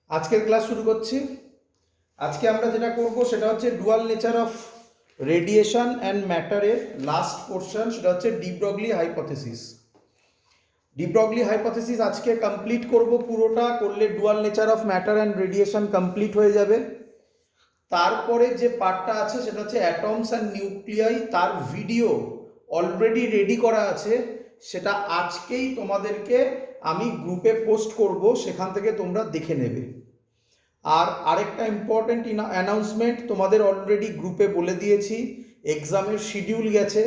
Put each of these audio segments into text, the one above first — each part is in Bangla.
আজকের ক্লাস শুরু করছি। আজকে আমরা যেটা করব সেটা হচ্ছে dual nature of radiation and ম্যাটারের লাস্ট পোর্শন, সেটা হচ্ছে de Broglie hypothesis. De Broglie hypothesis আজকে কমপ্লিট করব, পুরোটা করলে dual nature of matter and radiation complete হয়ে যাবে। তারপরে যে পার্টটা আছে সেটা হচ্ছে অ্যাটমস অ্যান্ড নিউক্লিয়াই, তার ভিডিও অলরেডি রেডি করা আছে, সেটা আজকেই তোমাদেরকে আমি গ্রুপে পোস্ট করব, সেখান থেকে তোমরা দেখে নেবে। আর আরেকটা ইম্পর্টেন্ট অ্যানাউন্সমেন্ট তোমাদের অলরেডি গ্রুপে বলে দিয়েছি, এক্সামের শিডিউল গেছে।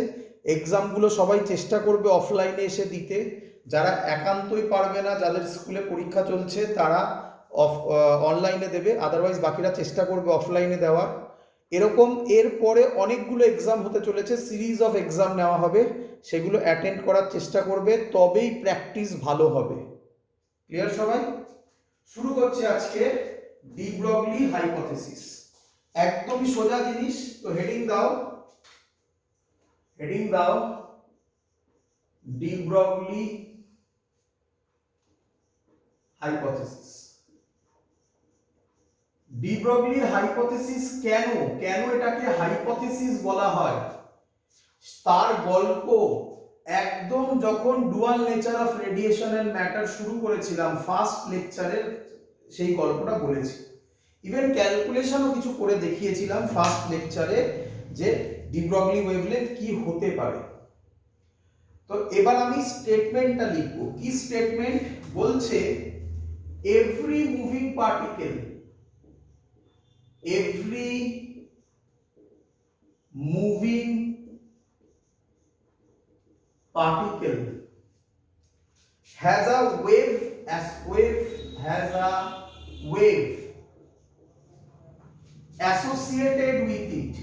এক্সামগুলো সবাই চেষ্টা করবে অফলাইনে এসে দিতে। যারা একান্তই পারবে না, যাদের স্কুলে পরীক্ষা চলছে, তারা অনলাইনে দেবে, আদারওয়াইজ বাকিরা চেষ্টা করবে অফলাইনে দেওয়ার। এরকম এরপরে অনেকগুলো এক্সাম হতে চলেছে, সিরিজ অফ এক্সাম নেওয়া হবে, সেগুলো অ্যাটেন্ড করার চেষ্টা করবে, তবেই প্র্যাকটিস ভালো হবে। ক্লিয়ার সবাই? শুরু করছি আজকে ডি ব্রগলি হাইপোথেসিস। একদমই সোজা জিনিস। তো হেডিং দাও de Broglie hypothesis. De Broglie hypothesis কেন এটাকে হাইপোথেসিস বলা হয়, তার গল্প একদম যখন dual nature of radiation and matter শুরু করেছিলাম ফার্স্ট লেকচারের, সেই গল্পটা বলেছি। ইভেন ক্যালকুলেশনও কিছু করে দেখিয়েছিলাম ফার্স্ট লেকচারে, যে ডি ব্রগলি ওয়েভলেন্থ কি হতে পারে। তো এবার আমি স্টেটমেন্টটা লিখব। কি স্টেটমেন্ট বলছে? Every moving particle has a wave associated with it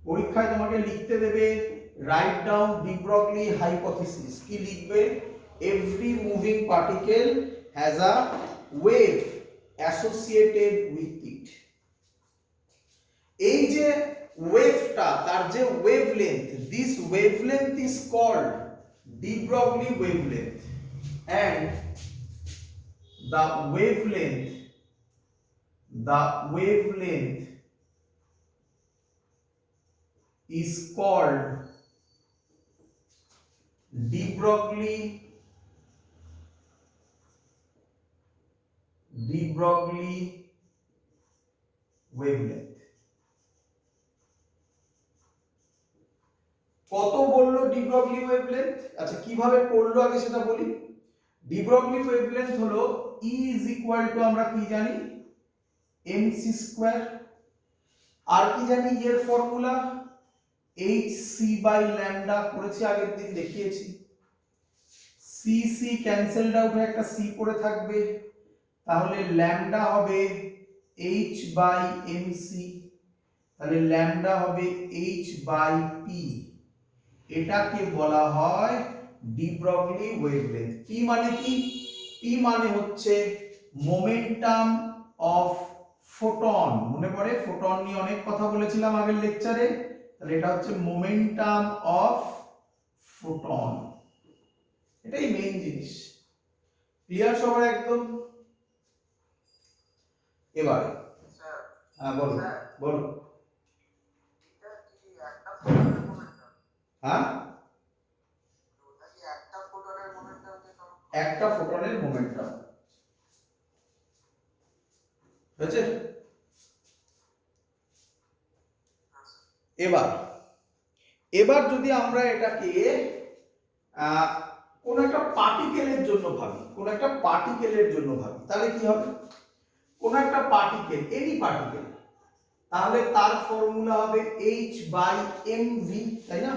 পরীক্ষায় তোমাকে লিখতে দেবে, write down de Broglie hypothesis. কি লিখবে? Every moving particle has a wave associated with it. এই যে ওয়েভটা, তার যে wavelength, this wavelength is called de Broglie wavelength, and the wavelength is called de Broglie wavelength। কত বললো ডি ব্রগলি ওয়েভলেন্থ? আচ্ছা, কিভাবে করলো আগে সেটা বলি। ডি ব্রগলি ওয়েভলেন্থ হলো E is equal to, আমরা কি জানি, mc স্কয়ার। আর কি জানি এর ফর্মুলা? hc বাই ল্যামডা, করেছি আগের দিন, দেখিয়েছি। c ক্যান্সেলড আউট হয়ে একটা c পড়ে থাকবে, তাহলে ল্যামডা হবে h বাই mc, তাহলে ল্যামডা হবে h বাই p। এটাকে বলা হয় ডি ব্রগলি ওয়েভলেন্থ। পি মানে কি? পি মানে হচ্ছে মোমেন্টাম অফ ফোটন। মনে পড়ে, ফোটন নিয়ে অনেক কথা বলেছিলাম আগের লেকচারে, তাহলে এটা হচ্ছে মোমেন্টাম অফ ফোটন। এটাই মেইন জিনিস। ক্লিয়ার সবার একদম? এবারে হ্যাঁ বলো বলো। হ্যাঁ, একটা ফোটনের মোমেন্টাম হয়েছে। এবার যদি আমরা এটাকে কোন একটা পার্টিকেলের জন্য ভাবি, তাহলে কি হবে? কোন একটা পার্টিকেল, এনি পার্টিকেল, তাহলে তার ফর্মুলা হবে h বাই mv, তাই না?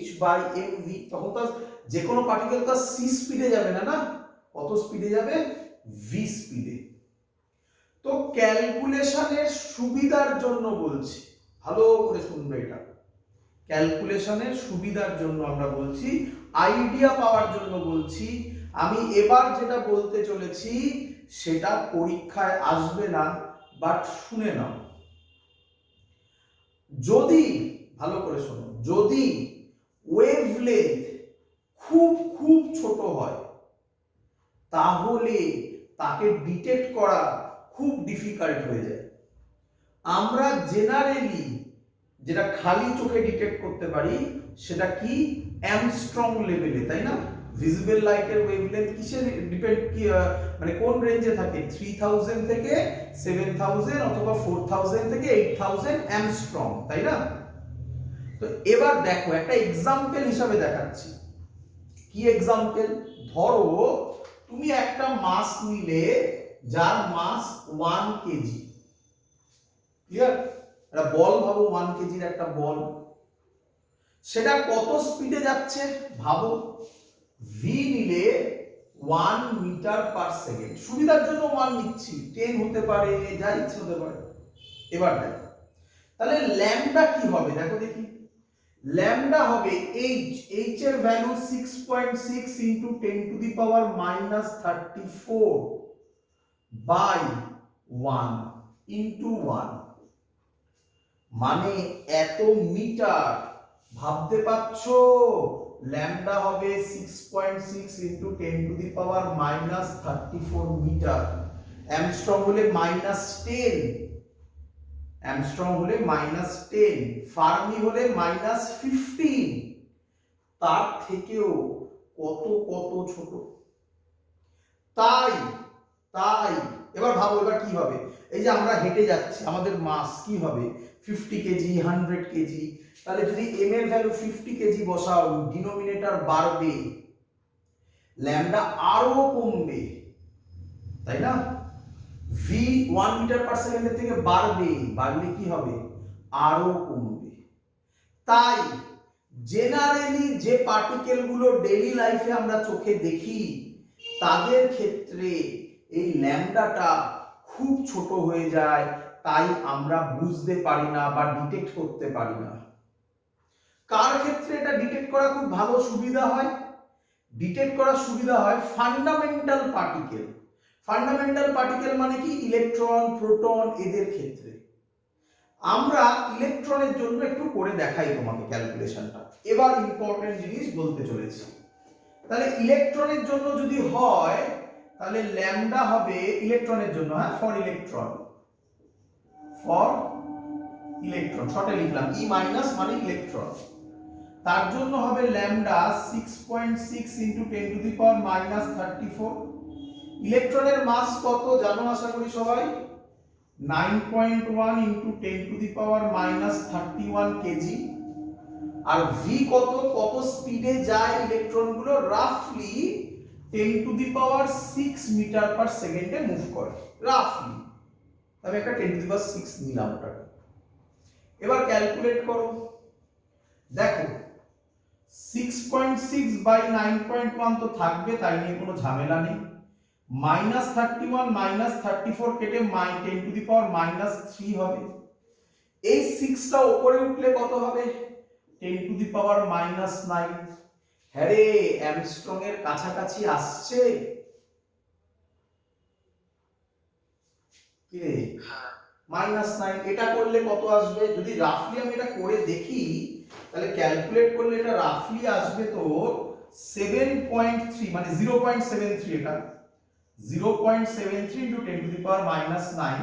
h by mv। তখন তো যে কোনো পার্টিকেল তো c স্পিডে যাবে না, না, কত স্পিডে যাবে? v স্পিডে। তো ক্যালকুলেশনের সুবিধার জন্য বলছি, ভালো করে শুনবে এটা, ক্যালকুলেশনের সুবিধার জন্য আমরা বলছি, আইডিয়া পাওয়ার জন্য বলছি। আমি এবার যেটা বলতে চলেছি সেটা পরীক্ষায় আসবে না, বাট শুনে নাও। যদি ভালো করে শোনো, যদি ওয়েভ ওয়েভলেন্থ খুব খুব ছোট হয় তাহলে তাকে ডিটেক্ট করা খুব ডিফিকাল্ট হয়ে যায়। আমরা জেনারেলি যেটা খালি চোখে ডিটেক্ট করতে পারি সেটা কি অ্যামস্ট্রং লেভেলে, তাই না? ভিজিবল লাইটের ওয়েভলেন্থ কিসের ডিপেন্ড, মানে কোন রেঞ্জে থাকে? 3000 থেকে 7000 অথবা 4000 থেকে 8000 অ্যামস্ট্রং, তাই না? তো এবার দেখো একটা এক্সাম্পল হিসাবে দেখাচ্ছি। কি এক্সাম্পল? ধরো তুমি একটা মাস নিলে যার মাস 1 কেজি, ক্লিয়ার? একটা বল ভাবো, 1 কেজির একটা বল, সেটা কত স্পিডে যাচ্ছে ভাবো। ভি নিলে 1 মিটার পার সেকেন্ড, সুবিধার জন্য 1 নিচ্ছি, 10 হতে পারে, যা ইচ্ছে হতে পারে। এবার দেখো তাহলে ল্যামডা কি হবে, দেখো দেখি। ল্যামডা হবে h এর value 6.6 into 10 to the power minus 34 by 1 into 1, মানে এত মিটার। ভাবতে পারছো? ল্যামডা হবে 6.6 into 10 to the power minus 34 metre. Angstrom হলে -10, অ্যামস্ট্রং হলে -10, ফার্মি হলে -15, তার থেকেও কত কত ছোট। তাই তাই এবার ভাবো এবার কি হবে। এই যে আমরা হেঁটে যাচ্ছি, আমাদের মাস কি হবে? 50 কেজি, 100 কেজি। তাহলে যদি m এর ভ্যালু 50 কেজি বসাও, ডিনোমিনেটর বাড়বে, ল্যামডা আরো কমবে, তাই না? v 1 মিটার পার সেকেন্ডের থেকে বাড়বে, বাড়লে কি হবে? আরো কমবে। তাই জেনারেলি যে পার্টিকেল গুলো ডেইলি লাইফে আমরা চোখে দেখি তাদের ক্ষেত্রে এই ল্যামডাটা খুব ছোট হয়ে যায়, তাই আমরা বুঝতে পারি না বা ডিটেক্ট করতে পারি না। কার ক্ষেত্রে এটা ডিটেক্ট করা খুব ভালো সুবিধা হয়? ডিটেক্ট করার সুবিধা হয় ফান্ডামেন্টাল পার্টিকেল। ফান্ডামেন্টাল পার্টিকেল মানে কি? ইলেকট্রন, প্রোটন, এদের ক্ষেত্রে। আমরা ইলেকট্রনের জন্য একটু করে দেখাই তোমাকে ক্যালকুলেশনটা। এবার ইম্পর্টেন্ট জিনিস বলতে চলেছি। তাহলে ইলেকট্রনের জন্য যদি হয় তাহলে ল্যামডা হবে, ইলেকট্রনের জন্য, হ্যাঁ, ফর ইলেকট্রন, শর্টে লিখলাম ই মাইনাস মানে ইলেকট্রন, তার জন্য হবে lambda 6.6 into 10 to the power minus 34। ইলেকট্রনের মাস কত জানো আশা করি সবাই? 9.1 into 10 to the power minus 31 kg. আর ভি কত, কত স্পিডে যায় ইলেকট্রনগুলো? রাফলি 10 to the power 6 metre per সেকেন্ডে মুভ করে, রাফলি। আমি একটা 10 টু দি পাওয়ার 6 নিলাম ওটাকে। এবার ক্যালকুলেট করো, দেখো 6.6 বাই 9.1 তো থাকবে, তাই নিয়ে কোনো ঝামেলা নেই। -31 -34 কেটে 10 টু দি পাওয়ার -3 হবে। এই 6টা উপরে উঠলে কত হবে? 10 টু দি পাওয়ার -9। হ্যাঁ রে, অ্যামস্ট্রং এর কাছাকাছি আসছে। কি রে? -9। এটা করলে কত আসবে? যদি রাফলি আমি এটা করে দেখি তাহলে ক্যালকুলেট করলে এটা রাফলি আসবে তো 7.3, মানে 0.73। এটা 0.73 ইনটু 10 টু দি পাওয়ার -9,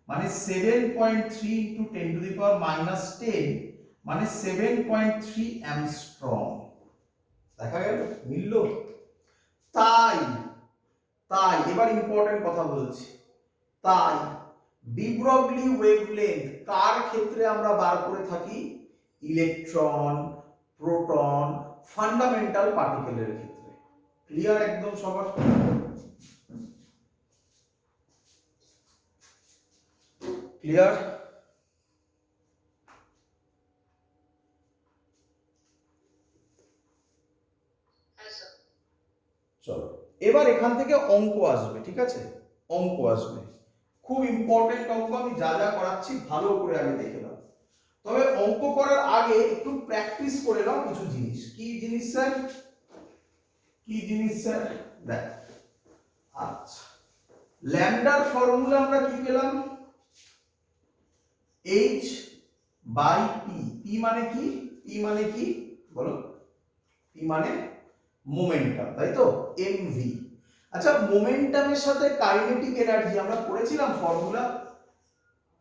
মানে 7.3 ইনটু 10 টু দি পাওয়ার -10, মানে 7.3 অ্যামস্ট্রং। দেখা গেল? মিলল? তাই তাই এবার ইম্পর্টেন্ট কথা বলছি। তাই ডি ব্রগলি ওয়েভলেন্থ কার ক্ষেত্রে আমরা বার করে থাকি? ইলেকট্রন, প্রোটন, ফান্ডামেন্টাল পার্টিকেলের ক্ষেত্রে। ক্লিয়ার একদম সবার? ক্লিয়ার? চলো এবার এখান থেকে অঙ্ক আসবে, ঠিক আছে? অঙ্ক আসবে, খুব ইম্পর্টেন্ট অঙ্ক। আমি যা যা করাচ্ছি ভালো করে আগে দেখে নাও। তবে অঙ্ক করার আগে একটু প্র্যাকটিস করে নাও কিছু জিনিস। কি জিনিস স্যার? কি জিনিস স্যার? দেখ, আচ্ছা, ল্যামডার ফর্মুলা আমরা কি পেলাম? h by p। p মানে কি? p মানে কি বলো? ই মানে মোমেন্টাম, তাই তো, এমভি। আচ্ছা, মোমেন্টামের সাথে কাইনেটিক এনার্জি আমরা পড়েছিলাম formula,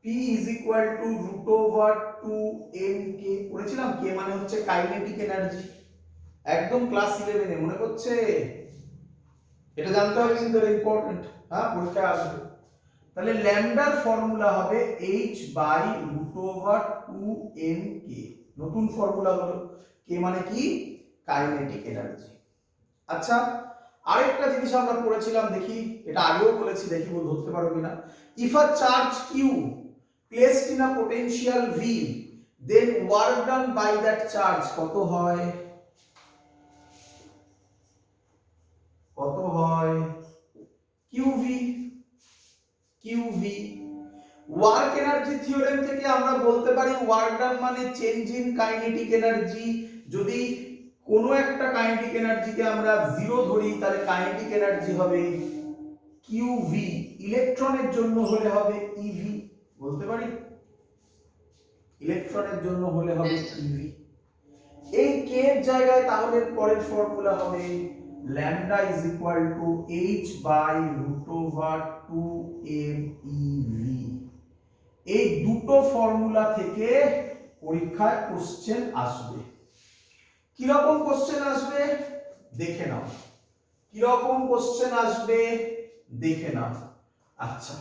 p is equal to root over 2mk পড়েছিলাম। k মানে হচ্ছে কাইনেটিক এনার্জি, একদম ক্লাস 11 এ মনে করছে? এটা জানতে হবে কিন্তু, এটা ইম্পর্টেন্ট, হ্যাঁ পরীক্ষায় আসবে। তাহলে ল্যামডার ফর্মুলা হবে h by root over 2mk, নতুন ফর্মুলা হলো। k মানে কি? Kinetic energy. আচ্ছা, আরেকটা জিনিস আমরা পড়েছিলাম, দেখি এটা আগেও বলেছি, দেখি বল ধরতে পারো কিনা। If a charge q placed in a potential v then work done by that charge কত হয়? কত হয়? qv। qv work energy theorem থেকে আমরা বলতে পারি ওয়ার্ক ডান মানে চেঞ্জ ইন কাইনেটিক এনার্জি। যদি কোনো একটা কাইনেটিক এনার্জিকে আমরা 0 ধরি তাহলে কাইনেটিক এনার্জি হবে qv, ইলেকট্রনের জন্য হলে হবে ev, বলতে পারি ইলেকট্রনের জন্য হলে হবে ev। এই k এর জায়গায় তাহলে পরের ফর্মুলা হবে lambda is equal to h by root over 2mev। এই দুটো ফর্মুলা থেকে পরীক্ষায় কোশ্চেন আসবে। কি রকম কোশ্চেন আসবে দেখে নাও, কি রকম কোশ্চেন আসবে দেখে নাও। আচ্ছা,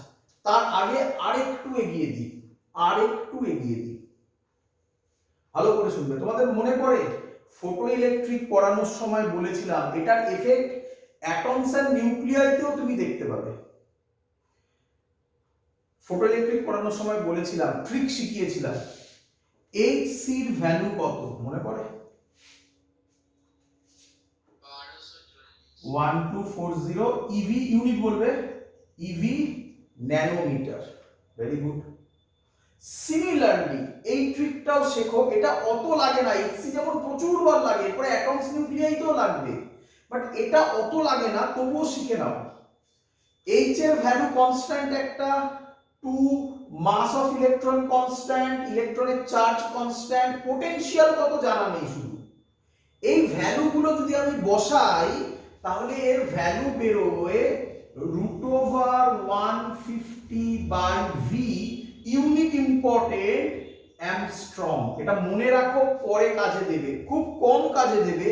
তার আগে আরেকটু এগিয়ে দিই, ভালো করে শুনবে। তোমাদের মনে পড়ে ফটো ইলেকট্রিক পড়ানোর সময় বলেছিলাম এটার এফেক্ট অ্যাটমস এন্ড নিউক্লিয়াইতেও তুমি দেখতে পাবে। ফটো ইলেকট্রিক পড়ানোর সময় বলেছিলাম, ট্রিক শিখিয়েছিলাম, hc এর ভ্যালু কত মনে পড়ে? 1240। ev ইউনিট বলবে, ev nanometre. Very good. Similarly এই ট্রিকটাও শেখো, এটা অত লাগে না, hc যেমন প্রচুর বার লাগে, এরপরে অ্যাটমস নিউক্লিয়াইতেও লাগবে, বাট এটা অত লাগে না, তবুও শিখে নাও। h এর ভ্যালু কনস্ট্যান্ট একটা, 2 মাস অফ ইলেকট্রন কনস্ট্যান্ট, ইলেকট্রনের চার্জ কনস্ট্যান্ট, পোটেনশিয়াল কত জানা নেই শুধু। এই ভ্যালুগুলো যদি আমি বসাই তাহলে এর ভ্যালু বেরোয় root over 150 by v, unit important angstrom. এটা মনে রাখো, পরে কাজে দেবে, খুব কম কাজে দেবে,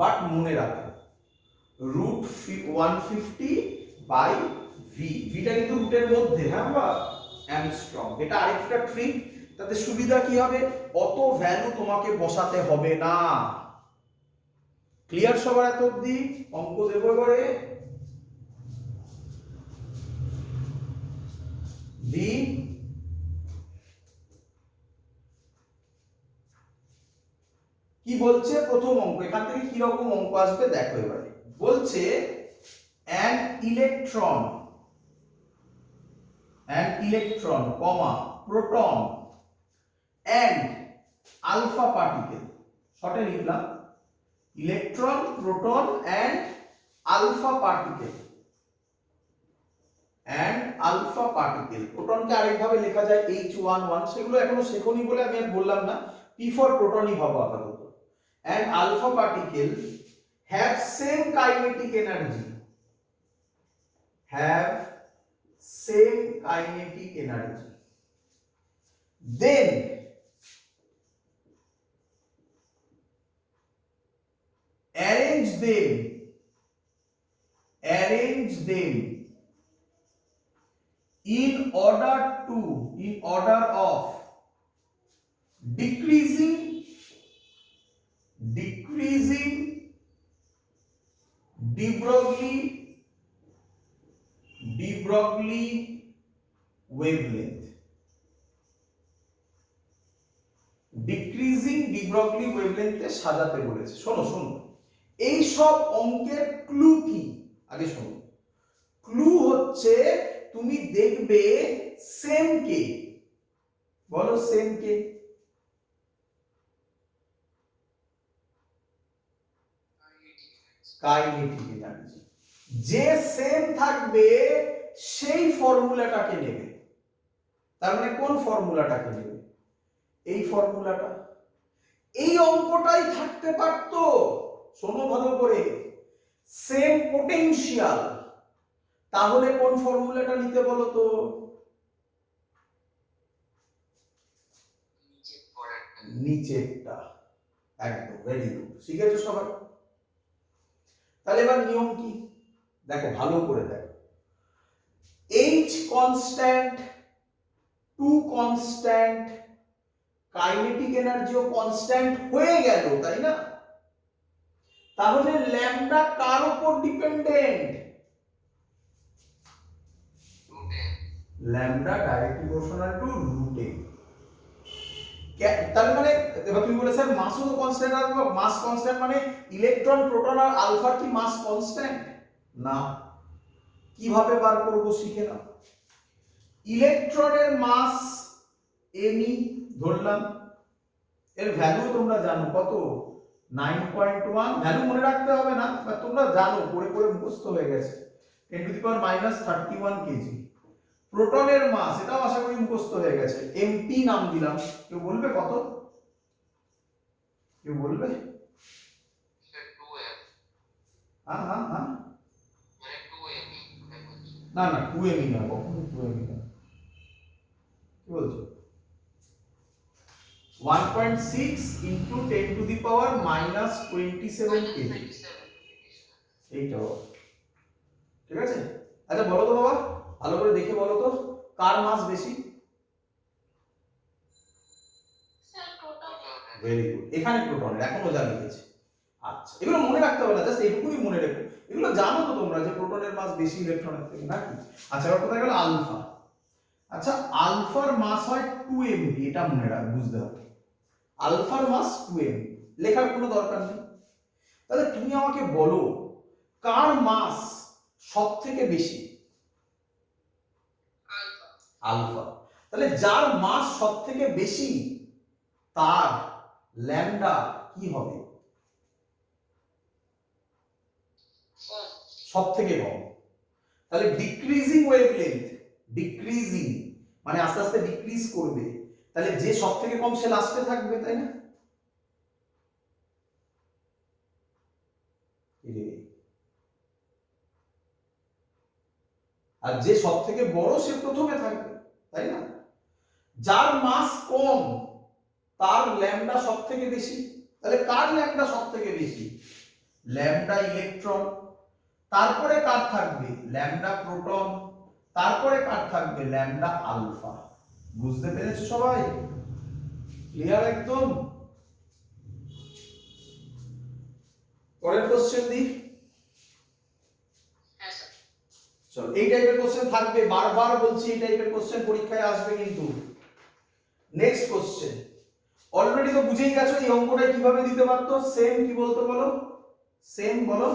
বাট মনে রাখো রুট 150 বাই ভি, ভিটা কিন্তু রুটের মধ্যে, হ্যাঁ বাবা, অ্যামস্ট্রং। এটা আরেকটা ট্রিক, তাতে সুবিধা কি হবে, অত ভ্যালু তোমাকে বসাতে হবে না। ক্লিয়ার সবার এত অবধি? অঙ্ক দেবো এবারে। দি কি বলছে প্রথম অঙ্ক, এখান থেকে কি রকম অঙ্ক আসবে দেখো এবারে। বলছে an electron comma proton and alpha particle, শর্টে লিখলাম electron, proton and alpha particle, প্রোটনকে আরেকভাবে লেখা যায় H11, সেগুলো এখনো শেখোনি বলে আমি আর বললাম না, P ফর প্রোটনই ভাবো আপাতত। and alpha particle have same kinetic energy, then arrange them in order of decreasing de Broglie wavelength, decreasing de Broglie ওয়েভলেন্থে সাজাতে বলেছে। শোনো এই সব অঙ্কের ক্লু কি আগে শোনো। ক্লু হচ্ছে তুমি দেখবে সেম কে, বলো সেম কে, কাইনেটিক এনার্জি, যে সেম থাকবে সেই ফর্মুলাটাকে নেবে। তার মানে কোন ফর্মুলাটাকে নেবে? এই ফর্মুলাটা। এই অঙ্কটাই থাকতে পারতো, শোনো ভালো করে, সেম পোটেনশিয়াল, তাহলে কোন ফর্মুলাটা নিতে বলো তো? নিচেরটা। একদম, ভেরি গুড, শিখেছো সবাই। তাহলে এবার নিয়ম কি দেখো, ভালো করে দেখো। H কনস্ট্যান্ট, 2 কনস্ট্যান্ট, কাইনেটিক এনার্জিও কনস্ট্যান্ট হয়ে গেল, তাই না? তাহলে ল্যামডা কার উপর dependent? Lambda directly proportional to root এ। তার মানে এবার তুমি বলে স্যার মাসও তো কনস্ট্যান্ট আর মাস কনস্ট্যান্ট, মানে ইলেকট্রন প্রোটন আর আলফা কি মাস কনস্ট্যান্ট? না। কিভাবে বার করব শিখে নাও। ইলেকট্রনের মাস এমই ধরলাম, এর ভ্যালু তোমরা জানো কত, 9.1। ভ্যালু মনে রাখতে হবে না, বা তোমরা জানো, পড়ে পড়ে মুখস্থ হয়ে গেছে, 10⁻31 কেজি। প্রোটনের মাস, এটাও আশা করি মুখস্থ হয়ে গেছে, এমপি নাম দিলাম। কেউ বলবে কত? কেউ বলবে? হ্যাঁ হ্যাঁ হ্যাঁ, না না 2 না, কখনো 2 না। কি বলছো? 1.6 into 10⁻⁻27 কেজি, এইটাও ঠিক আছে। আচ্ছা বলো তো বাবা, ভালো করে দেখে বলো তো, কার মাস বেশি? ভেরি গুড, এখানে প্রোটনের, এখনো যা লিখেছে। আচ্ছা, এগুলো মনে রাখতে হবে না, জাস্ট এইটুকুই মনে রেখো। এগুলো জানো তো তোমরা যে প্রোটনের মাস বেশি ইলেকট্রনের থেকে, নাকি? আচ্ছা এবার কোথায় গেল আলফা। আচ্ছা আলফার মাস হয় 2 mv, এটা মনে রাখ, বুঝতে হবে। আলফার মাস 2 mv, লেখার কোনো দরকার নেই। তাহলে তুমি আমাকে বলো কার মাস সবথেকে বেশি? আলফা। তাহলে যার মাস সবথেকে বেশি তার ল্যামডা কি হবে? সবথেকে কম। তাহলে ডিক্রিজিং ওয়েভলেন্থ, ডিক্রিজিং মানে আস্তে আস্তে ডিক্রিজ করবে, তাহলে যে সবথেকে কম সে লাস্টে থাকবে, তাই না? আর যে সবথেকে বড় সে প্রথমে থাকবে, তাই না? যার মাস কম তার ল্যামডা সবথেকে বেশি। তাহলে কার ল্যামডা সবথেকে বেশি? Lambda electron. তারপরে কার থাকবে? Lambda proton. তারপরে কার থাকবে? Lambda alpha. বুঝতে পেরেছো সবাই? ক্লিয়ার একদম? পরের কোশ্চেন দিই। চলো, এই টাইপের কোশ্চেন থাকবে, বারবার বলছি এই টাইপের কোশ্চেন পরীক্ষায় আসবে কিন্তু। নেক্সট কোশ্চেন, অলরেডি তো বুঝেই গেছো এই অঙ্কটা কিভাবে দিতে পারতো। সেম কি বলতো বলো? সেম বলো।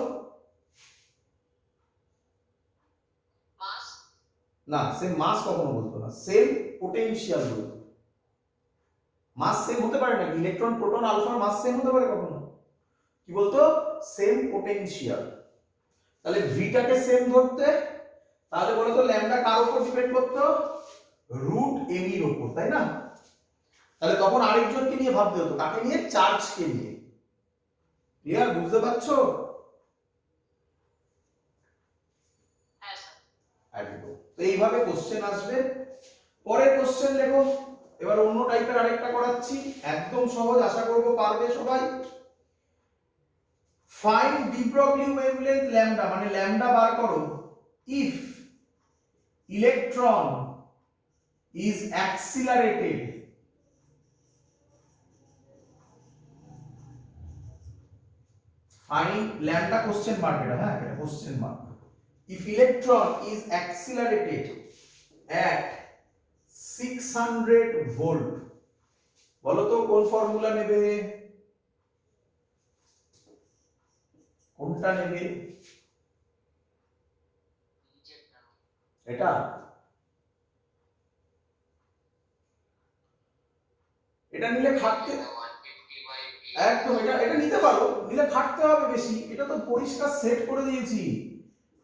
মাস না, সেম মাস কখনো বলতো না, সেম পোটেনশিয়াল বলতো। মাস সেম হতে পারে না, ইলেকট্রন প্রোটন আলফার মাস সেম হতে পারে কখনো? কি বলতো? Same potential. তাহলে ভিটাকে সেম ধরতে, তাহলে বলো তো ল্যামডা কার উপর ডিপেন্ড করতো? রুট এম এর উপর, তাই না? তাহলে তখন আরেকজনকে নিয়ে ভাবতে হতো, কাকে নিয়ে? চার্জকে নিয়ে। ক্লিয়ার? বুঝতে পারছো? একদম। তো এইভাবে কোশ্চেন আসবে। পরের কোশ্চেন দেখো, এবার অন্য টাইপের আরেকটা করাচ্ছি, একদম সহজ, আশা করব পারবে সবাই। Find D Broglie wavelength lambda, মানে ল্যামডা বার করো if electron is accelerated find lambda question mark, এটা হ্যাঁ, এটা question mark. If electron is accelerated at 600 volt, বলো তো কোন ফর্মুলা নেবে? কোনটা নেবে? এটা এটা নিলে খাটতে, একদম এটা এটা নিতে পারো, নিলে খাটতে হবে বেশি। এটা তো পরিষ্কার সেট করে দিয়েছি,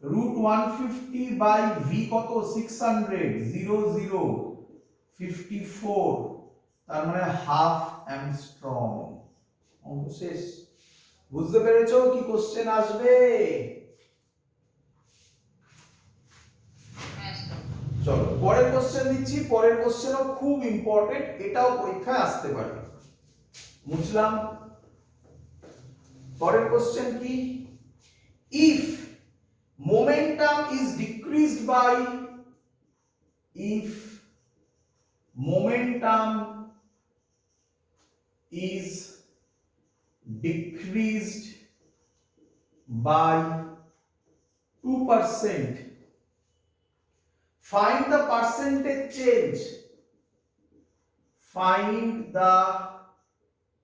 √150/v কত? 600, 0054, তার মানে হাফ অ্যাংস্ট্রম। অঙ্ক শেষ। বুঝতে পেরেছো কি কোশ্চেন আসবে? চলো পরের কোশ্চেন দিচ্ছি। পরের কোশ্চেনও খুব ইম্পর্টেন্ট, এটাও পরীক্ষায় আসতে পারে। বুঝলাম। পরের কোশ্চেন কি? If momentum is decreased by, if momentum is decreased by 2%, find the percentage change, find the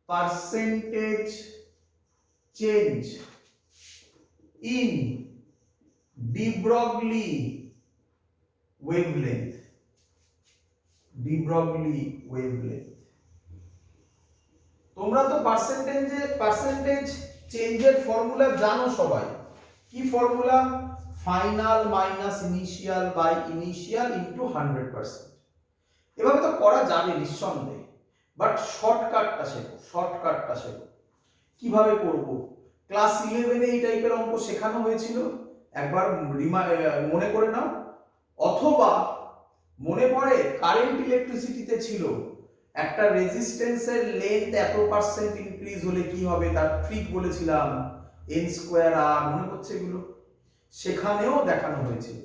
percentage change in de Broglie wavelength, de Broglie wavelength। তোমরা তো পার্সেন্টেজ চেঞ্জের ফর্মুলা জানো সবাই। কি formula? Final minus initial by initial into 100%। এভাবে তো করা যাবে নিঃসন্দেহে, বাট শর্টকাটটা শেখো। কিভাবে করব? ক্লাস 11 এই টাইপের অঙ্ক শেখানো হয়েছিল, একবার মনে করে নাও। অথবা মনে পড়ে কারেন্ট ইলেকট্রিসিটিতে ছিল একটা রেজিস্ট্যান্সের লেন্থ এত পার্সেন্ট ইনক্রিজ হলে কি হবে তার ট্রিক বলেছিলাম, n স্কয়ার r, মনে করছে এগুলো? সেখানেও দেখানো হয়েছিল।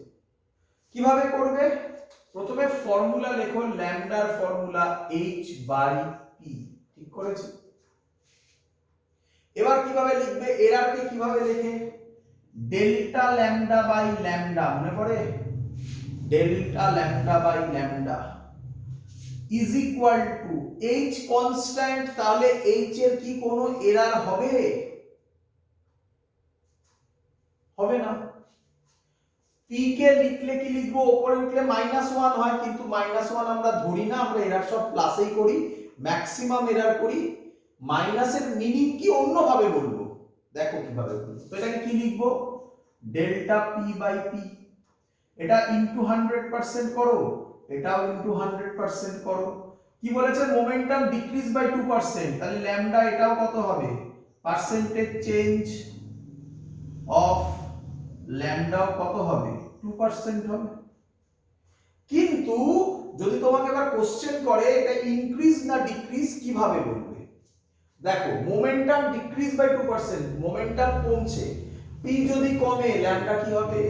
কিভাবে করবে? প্রথমে ফর্মুলা লেখো, ল্যামডার ফর্মুলা h/p, ঠিক করেছি? এবার কিভাবে লিখবে? এরর কে কিভাবে লেখে? ডেল্টা ল্যামডা বাই ল্যামডা, মনে পড়ে? Delta lambda by lambda is equal to h constant, তাহলে h এর কি কোনো এরর হবে? হবে না। p কে লিখলে কি লিখবো? উপরে উঠলে -1 হয়, কিন্তু -1 আমরা ধরি না, আমরা এরর সব প্লাসেই করি, ম্যাক্সিমাম এরর করি। মাইনাসের মিনিং কি অন্যভাবে বলবো, দেখো কিভাবে বলবো। তো এটাকে কি লিখবো? Delta p by p। এটা ইনটু 100% করো, এটাও ইনটু 100% করো। কি বলেছে? মোমেন্টাম ডিক্রিজ বাই 2%, তাহলে ল্যামডা এটাও কত হবে? পার্সেন্টেজ চেঞ্জ অফ ল্যামডাও কত হবে? 2% হবে। কিন্তু যদি তোমাকে এবার কোশ্চেন করে এটা ইনক্রিজ না ডিক্রিজ, কিভাবে বলবে? দেখো, মোমেন্টাম ডিক্রিজ বাই 2%, মোমেন্টাম কমছে, p যদি কমে ল্যামডা কি হবে?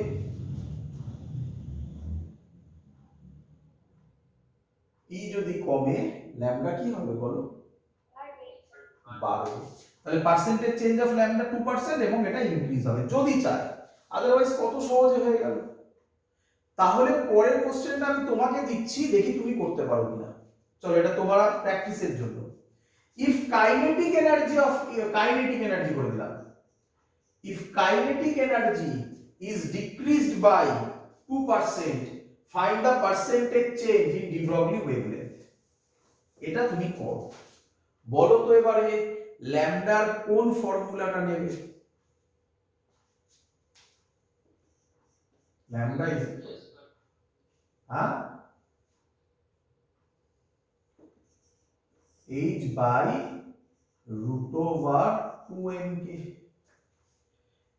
p যদি কমে ল্যামডা কি হবে বলো? বাড়বে। তাহলে পার্সেন্টেজ চেঞ্জ অফ ল্যামডা 2% এবং এটা ইনক্রিজ হবে যদি চায়, আদারওয়াইজ কত সহজে হয়ে গেল। তাহলে পরের কোশ্চেনটা আমি তোমাকে দিচ্ছি, দেখি তুমি করতে পারো কিনা। চলো এটা তোমার প্র্যাকটিসের জন্য। ইফ কাইনেটিক এনার্জি করে দিলাম, if kinetic energy is decreased by 2%, find the percentage change in de Broglie wavelength. এটা তুমি করো। বলো তো এবারে ল্যামডার কোন ফর্মুলাটা নেবে? Lambda is h by root over 2mk।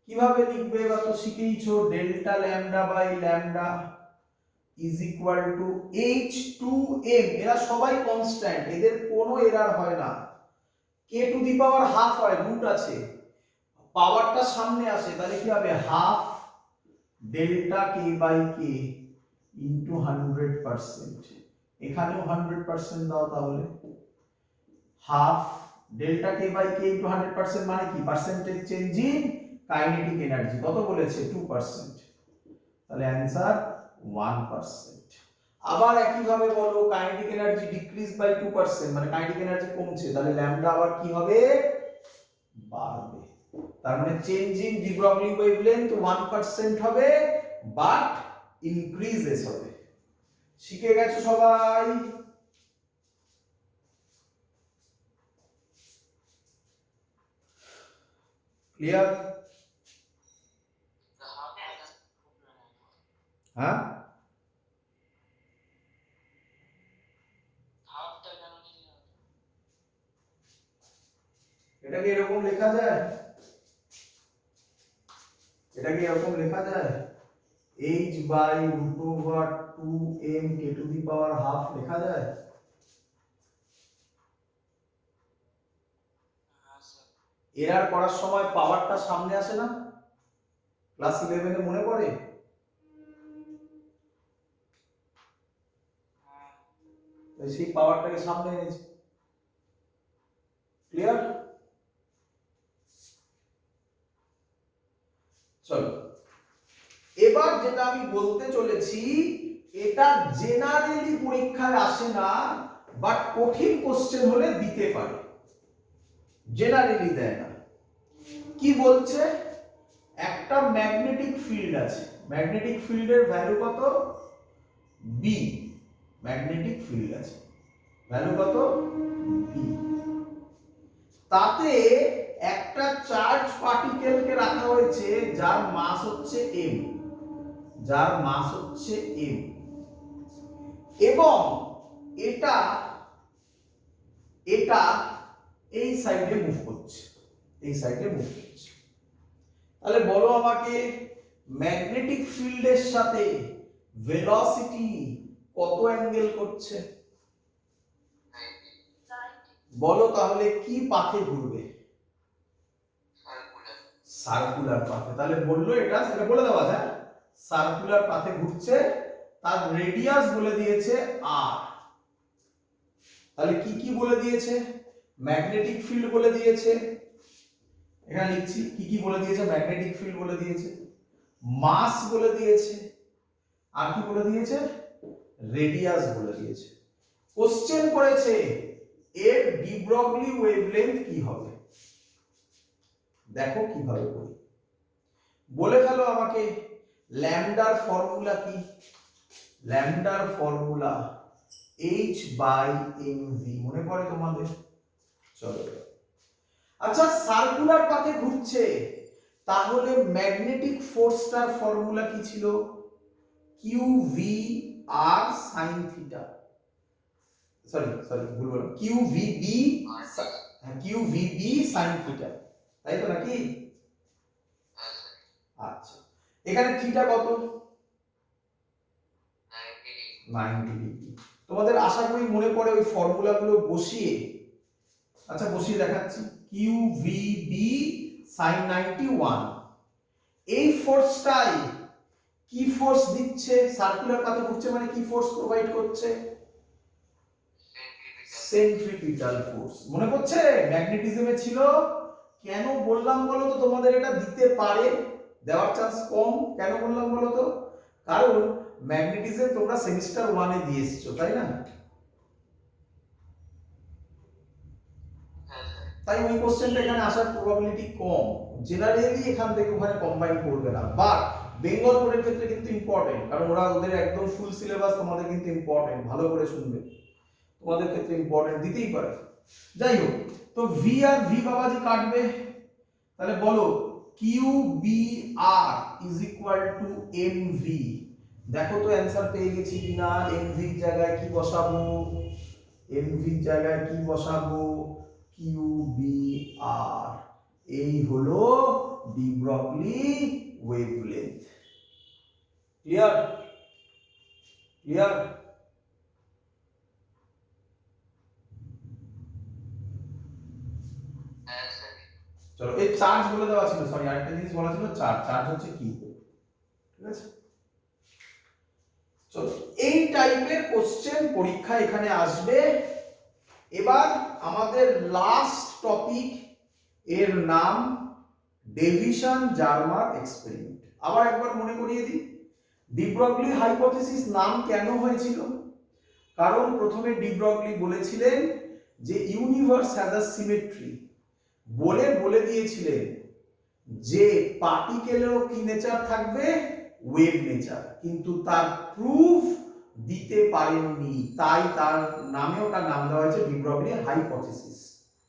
কিভাবে লিখবে এবার তো শিখেইছো, delta lambda by lambda is equal to h2m। এরা সবাই কনস্ট্যান্ট, এদের কোনো এরর হয় না। k to the power half হয়, রুট আছে, পাওয়ারটা সামনে আসে, তাহলে কি হবে? Half delta k by k into 100%। এখানেও 100% দাও, তাহলে half delta k by k into 100% মানে কি? Percentage change in kinetic energy কত বলেছে? 2%, তাহলে অ্যানসার 1%। আবার একই ভাবে বলো কাইনেটিক এনার্জি ডিক্রিজ বাই 2%, মানে কাইনেটিক এনার্জি কমছে, তাহলে ল্যামডা আবার কি হবে? বাড়বে। তার মানে change in de Broglie wavelength 1% হবে, বাট ইনক্রিজেস হবে। শিখে গেছো সবাই? ক্লিয়ার? হ্যাঁ, এটাকে এরকম লেখা যায়। এটাকে এরকম লেখা যায় h/√2m k⁻½ লেখা যায়? এরার করার সময় পাওয়ারটা সামনে আসে না? ক্লাস 11 এ মনে পড়ে? সেই পাওয়ারটাকে সামনে এনেছি। ক্লিয়ার? চলো এবার যেটা আমি বলতে চলেছি, এটা জেনারেলি পরীক্ষায় আসে না, বাট কঠিন কোশ্চেন হলে দিতে পারে, জেনারেলি দেয় না। কি বলছে? একটা ম্যাগনেটিক ফিল্ড আছে, ম্যাগনেটিক ফিল্ডের ভ্যালু কত? বি। ম্যাগনেটিক ফিল্ড আছে, ভ্যালু কত? বি। তাতে একটা চার্জ পার্টিকেলকে রাখা হয়েছে যার মাস হচ্ছে এম, যার মাস হচ্ছে এম, এবং এটা এটা এই সাইডে মুভ করছে, এই সাইডে মুভ করছে। তাহলে বলো আমাকে ম্যাগনেটিক ফিল্ডের সাথে ভেলোসিটি কত অ্যাঙ্গেল করছে? বলো তাহলে কি পাথে ঘুরবে? সার্কুলার পাথে। তাহলে বললো এটা, সেটা বলে দেওয়া যায়, সার্কুলার পাথে ঘুরছে, তার রেডিয়াস বলে দিয়েছে আর। তাহলে কি কি বলে দিয়েছে? ম্যাগনেটিক ফিল্ড বলে দিয়েছে, এখানে লিখছি কি কি বলে দিয়েছে। ম্যাগনেটিক ফিল্ড বলে দিয়েছে, মাস বলে দিয়েছে, আর কি বলে দিয়েছে? রেডিয়াস বলে দিয়েছে। কোশ্চেন করেছে এর ডি ব্রগলি ওয়েভলেংথ কি হবে। দেখো কিভাবে করি, বলে ফেলো আমাকে ল্যামডার ফর্মুলা কি? ল্যামডার ফর্মুলা h/mv, মনে পড়ে তোমাদের? চলো, আচ্ছা সার্কুলার পাথে ঘুরছে, তাহলে ম্যাগনেটিক ফোর্সটার ফর্মুলা কি ছিল? qvr sin থিটা, সরি ভুল বললাম, qvb, qvb sin থিটা, তাই তো নাকি? আচ্ছা এখানে থিটা কত? 90 ডিগ্রি। তোমাদের আশা করি মনে পড়ে ওই ফর্মুলাগুলো বসিয়ে, আচ্ছা বসিয়ে দেখাচ্ছি। qvb sin 91, এই ফোর্সটাই কি ফোর্স দিচ্ছে? সার্কুলার পাথে ঘুরছে মানে কি ফোর্স প্রোভাইড করছে? Centripetal force. মনে পড়ছে ম্যাগনেটিজমে ছিল। কেন বললাম বলো তো তোমাদের এটা দিতে পারে, দেওয়ার চান্স কম? কেন বললাম বলো তো? কারণ ম্যাগনেটিজম তোমরা সেমিস্টার 1 এ দিয়ে এসেছো, তাই না? তাই ওই কোশ্চেনটা এখানে আসার প্রবাবিলিটি কম। জেনারেলি এখান থেকে ওখানে কম্বাইন করবে না, বাট বেঙ্গল বোর্ডের ক্ষেত্রে কিন্তু ইম্পর্টেন্ট, কারণ ওরা ওদের একদম ফুল সিলেবাস, তোমাদের কিন্তু ইম্পর্টেন্ট, ভালো করে শুনবে, তোমাদের ক্ষেত্রে ইম্পর্টেন্ট দিতেই পারে। যাই হোক, তো ভি আর ভি বাবাজি কাটবে, তাহলে বলো QBR is equal two MV। দেখো তো অ্যানসার পেয়ে গেছি কিনা। MV এর জায়গায় কি বসাবো? MV এর জায়গায় কি বসাবো? QBR, এই হলো de Broglie wavelength. Clear? Clear? চলো এই চার্জ বলে দেওয়া ছিল, সরি আরেকটা জিনিস বলা ছিল, চার্জ হচ্ছে কি, ঠিক আছে? চলো এই টাইপের কোশ্চেন পরীক্ষা এখানে আসবে। এবার আমাদের লাস্ট টপিক, এর নাম ডেভিশন জারমার এক্সপেরিমেন্ট। আবার একবার মনে করিয়ে দিই, ডি ব্রগলি হাইপোথিসিস নাম কেন হয়েছিল? কারণ প্রথমে ডি ব্রগলি বলেছিলেন যে ইউনিভার্স হ্যাজ আ সিমেট্রি, বলে দিয়েছিলেন যে পার্টিকেলেরও কি নেচার থাকবে? ওয়েভ নেচার, কিন্তু তার প্রুফ দিতে পারেননি, তাই তার নামে ওটার নাম দেওয়া হয়েছে ডি ব্রগলি হাইপোথিসিস।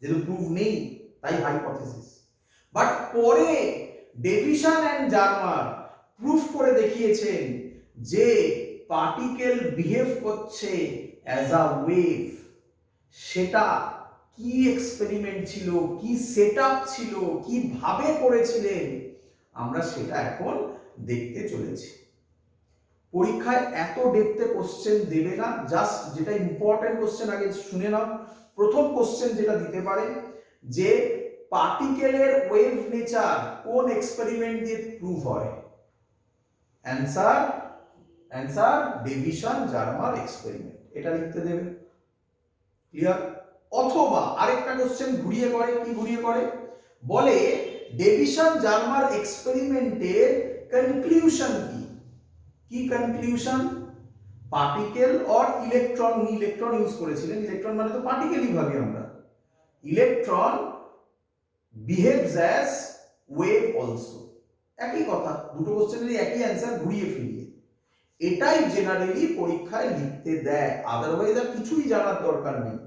যেহেতু প্রুফ নেই তাই হাইপোথিসিস। বাট পরে ডেভিশন এন্ড জারমার প্রুফ করে দেখিয়েছেন যে পার্টিকেল বিহেভ করছে অ্যাজ আ ওয়েভ। সেটা কি এক্সপেরিমেন্ট ছিল, কি সেটআপ ছিল, কিভাবে করেছিলেন, আমরা সেটা এখন দেখতে চলেছি। পরীক্ষায় এত ডেপথে কোশ্চেন দেবে না, জাস্ট যেটা ইম্পর্টেন্ট কোশ্চেন আগে শুনে নাও। প্রথম কোশ্চেন যেটা দিতে পারে যে পার্টিকেলের ওয়েভ নেচার কোন এক্সপেরিমেন্ট দিয়ে প্রুভ হয়? অ্যান্সার ডেভিশন জার্মার এক্সপেরিমেন্ট, এটা লিখতে দেবে। ক্লিয়ার? অথবা আরেকটা কোশ্চেন ঘুরিয়ে করে, কি ঘুরিয়ে করে বলে ডেভিশন জার্মার এক্সপেরিমেন্টের কনক্লুশন কি? কি কনক্লুশন? পার্টিকেল অর ইলেকট্রন, উনি ইলেকট্রন ইউজ করেছিলেন, ইলেকট্রন মানে তো পার্টিকেলই ভাবি আমরা। Electron behaves as wave also, একই কথা, দুটো কোশ্চেনের একই অ্যান্সার ঘুরিয়ে ফিরিয়ে। এটাই জেনারেলি পরীক্ষায় লিখতে দেয়, আদারওয়াইজ আর কিছুই জানার দরকার নেই।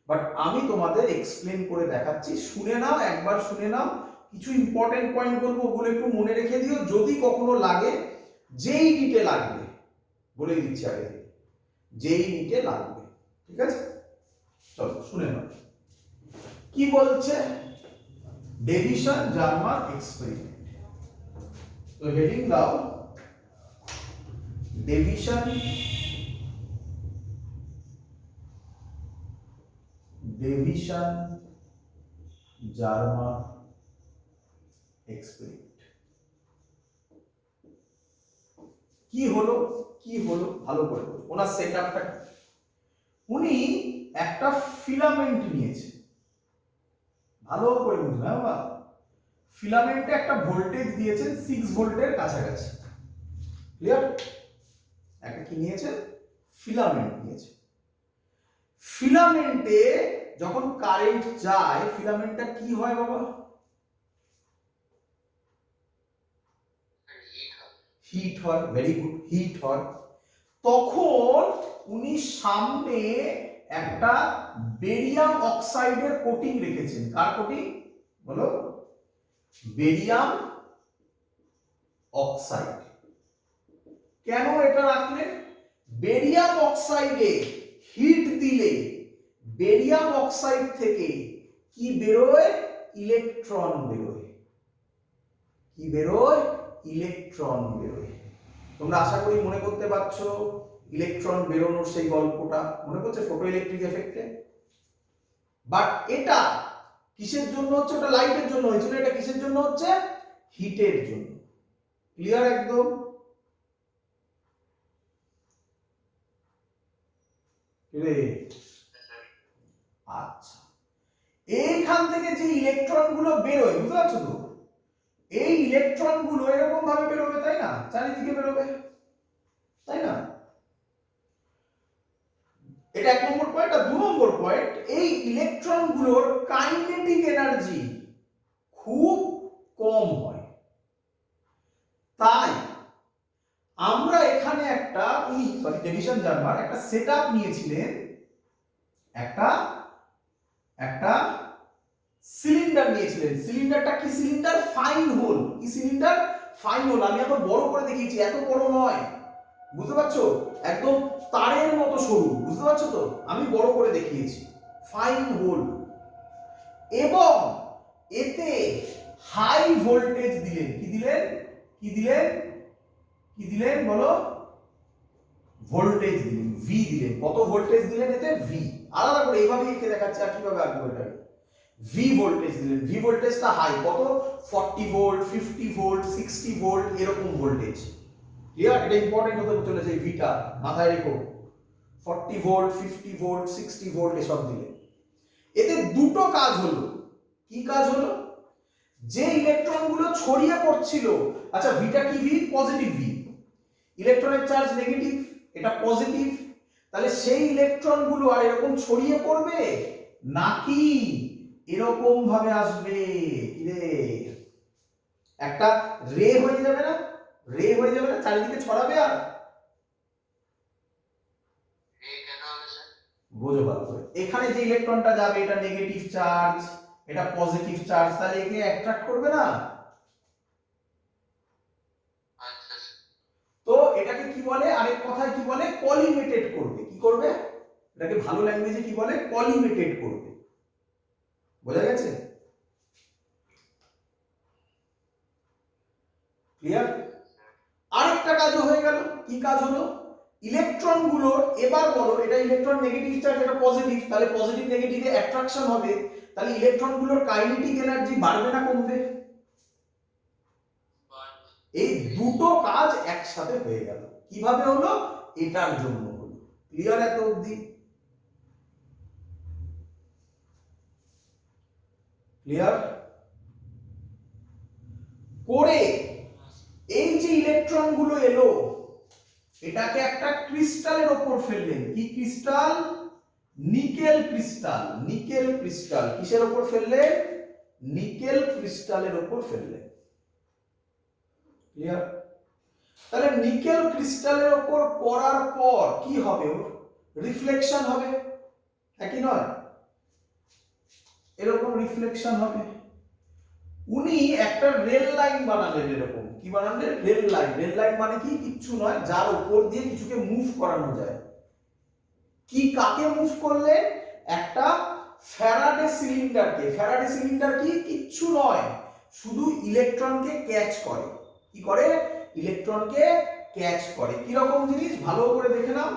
বাট আমি তোমাদের এক্সপ্লেন করে দেখাচ্ছি, শুনে নাও, একবার শুনে নাও। কিছু ইম্পর্টেন্ট পয়েন্ট বলবো, ওগুলো একটু মনে রেখে দিও, যদি কখনো লাগে, যেই নিটে লাগবে, বলে দিচ্ছি আগে থেকে, যেই নিটে লাগবে। ঠিক আছে, চলো শুনে নাও কি বলছে ডেভিশন জার্মার এক্সপেরিমেন্ট। তো হেডিং দাও ডেভিশন জার্মার এক্সপেরিমেন্ট। কি হলো ভালো করে বলো, ওনার সেটআপটা। উনি একটা ফিলামেন্ট নিয়েছে, ভালো করে বুঝবে বাবা। ফিলামেন্টে একটা ভোল্টেজ দিয়েছেন 6 ভোল্টের কাছাকাছি। ক্লিয়ার? একটা কি নিয়েছে? ফিলামেন্ট নিয়েছে। ফিলামেন্টে যখন কারেন্ট যায়, ফিলামেন্টটা কি হয় বাবা? হিট হয়। ভেরি গুড, হিট হয়। তখন উনি সামনে একটা বেরিয়াম অক্সাইডের কোটিং রেখেছেন। কার কোটিং বলো? Barium oxide. কেন এটা রাখলেন? বেরিয়াম অক্সাইডে হিট দিলে বেরিয়াম অক্সাইড থেকে কি বেরোয়? ইলেকট্রন বেরোয়। কি বেরোয়? ইলেকট্রন বেরোয়। তোমরা আশা করি মনে করতে পারছো ইলেকট্রন বেরোনোর সেই গল্পটা, মনে করছে ফটো ইলেকট্রিক এফেক্টে। বাট এটা কিসের জন্য হচ্ছে? ওটা লাইটের জন্য হয়েছিল, এটা কিসের জন্য হচ্ছে? হিটের জন্য। ক্লিয়ার একদম? আচ্ছা, এইখান থেকে যে ইলেকট্রন গুলো বেরোয়, বুঝতে পারছো তো? এই ইলেকট্রন গুলো এরকম ভাবে বেরোবে, তাই না? চারিদিকে বেরোবে, তাই না? এটা 1 নম্বর পয়েন্ট। আর 2 নম্বর পয়েন্ট, এই ইলেকট্রন গুলোর কাইনেটিক এনার্জি খুব কম হয়। তাই আমরা এখানে একটা ডেভিশন জার্মার একটা সেটআপ নিয়েছিলেন, একটা সিলিন্ডার নিয়েছিলেন। সিলিন্ডারটা কি সিলিন্ডার? Fine hole. কি সিলিন্ডার? Fine hole. আমি এখন বড় করে দেখিয়েছি, এত বড় নয়, বুঝতে পারছো? একদম তারের মতো সরু, বুঝতে পারছো তো? আমি বড় করে দেখিয়েছি, ফাইন হোল। এবং এতে হাই ভোল্টেজ দিলেন। কি দিলেন বলো? ভোল্টেজ দিলেন, ভি দিলেন। কত ভোল্টেজ দিলেন এতে? ভি। আলাদা করে এইভাবে এঁকে দেখাচ্ছি, আর কিভাবে আঁকবো এটাকে। ভি ভোল্টেজ দিলেন। ভি ভোল্টেজটা হাই, কত? 40 ভোল্ট, 50 ভোল্ট, 60 ভোল্ট, এরকম ভোল্টেজ। ক্লিয়ার? এটা ইম্পর্টেন্ট হতে চলেছে, এই ভিটা মাথায় রেখো। 40 ভোল্ট, 50 ভোল্ট, 60 ভোল্ট এসব দিলে এতে দুটো কাজ হলো। কি কাজ হলো? যে ইলেকট্রন গুলো ছড়িয়ে পড়ছিল, আচ্ছা ভিটা কি? V, positive V. ইলেকট্রনের চার্জ নেগেটিভ, এটা পজিটিভ। তাহলে সেই ইলেকট্রন গুলো আর এরকম ছড়িয়ে পড়বে নাকি এরকম ভাবে আসবে? কি রে, একটা রে হয়ে যাবে না? রে হয়ে যাবে না, চারিদিকে ছড়াবে। আর বোঝো ভালো করে, এখানে যে ইলেকট্রনটা যাবে এটা নেগেটিভ চার্জ, এটা পজিটিভ চার্জ, তাহলে একে অ্যাট্রাক্ট করবে না? তো এটাকে কি বলে? আরেক কথায় কি বলে? কলিমেটেড করবে। কি করবে? এটাকে ভালো ল্যাঙ্গুয়েজে কি বলে? কলিমেটেড করবে। বোঝা গেছে? ক্লিয়ার? আরেকটা কাজও হয়ে গেল। কি কাজ হলো? ইলেকট্রন গুলো, এবার বলো এটা ইলেকট্রন নেগেটিভ চার্জ, এটা পজিটিভ, তাহলে পজিটিভ নেগেটিভে অ্যাট্রাকশন হবে, তাহলে ইলেকট্রন গুলোর কাইনেটিক এনার্জি বাড়বে না কমবে? এই দুটো কাজ একসাথে হয়ে গেল। কিভাবে হলো? এটার জন্য হলো। ক্লিয়ার এত অবধি? ক্লিয়ার করে এই যে ইলেকট্রন গুলো এলো, এটাকে একটা ক্রিস্টালের উপর ফেললেন। কি crystal? Nickel crystal. Nickel crystal কিসের উপর ফেললেন? নিকেল ক্রিস্টালের উপর ফেললেন। ক্লিয়ার? তাহলে নিকেল ক্রিস্টালের উপর পড়ার পর কি হবে? ওর রিফ্লেকশন হবে, একই নয়? এরকম রিফ্লেকশন হবে। উনি একটা রেল লাইন বানালেন। এরকম কি বানালেন? Rail line. রেল লাইন মানে কি? কিচ্ছু নয়, যার উপর দিয়ে কিছুকে মুভ করানো যায়। কি, কাকে মুভ করলেন? একটা ফ্যারাডে সিলিন্ডারকে। ফ্যারাডে সিলিন্ডার কি? কিচ্ছু নয়, শুধু ইলেকট্রনকে ক্যাচ করে। কি করে? ইলেকট্রনকে ক্যাচ করে। কি রকম জিনিস ভালো করে দেখে নাও।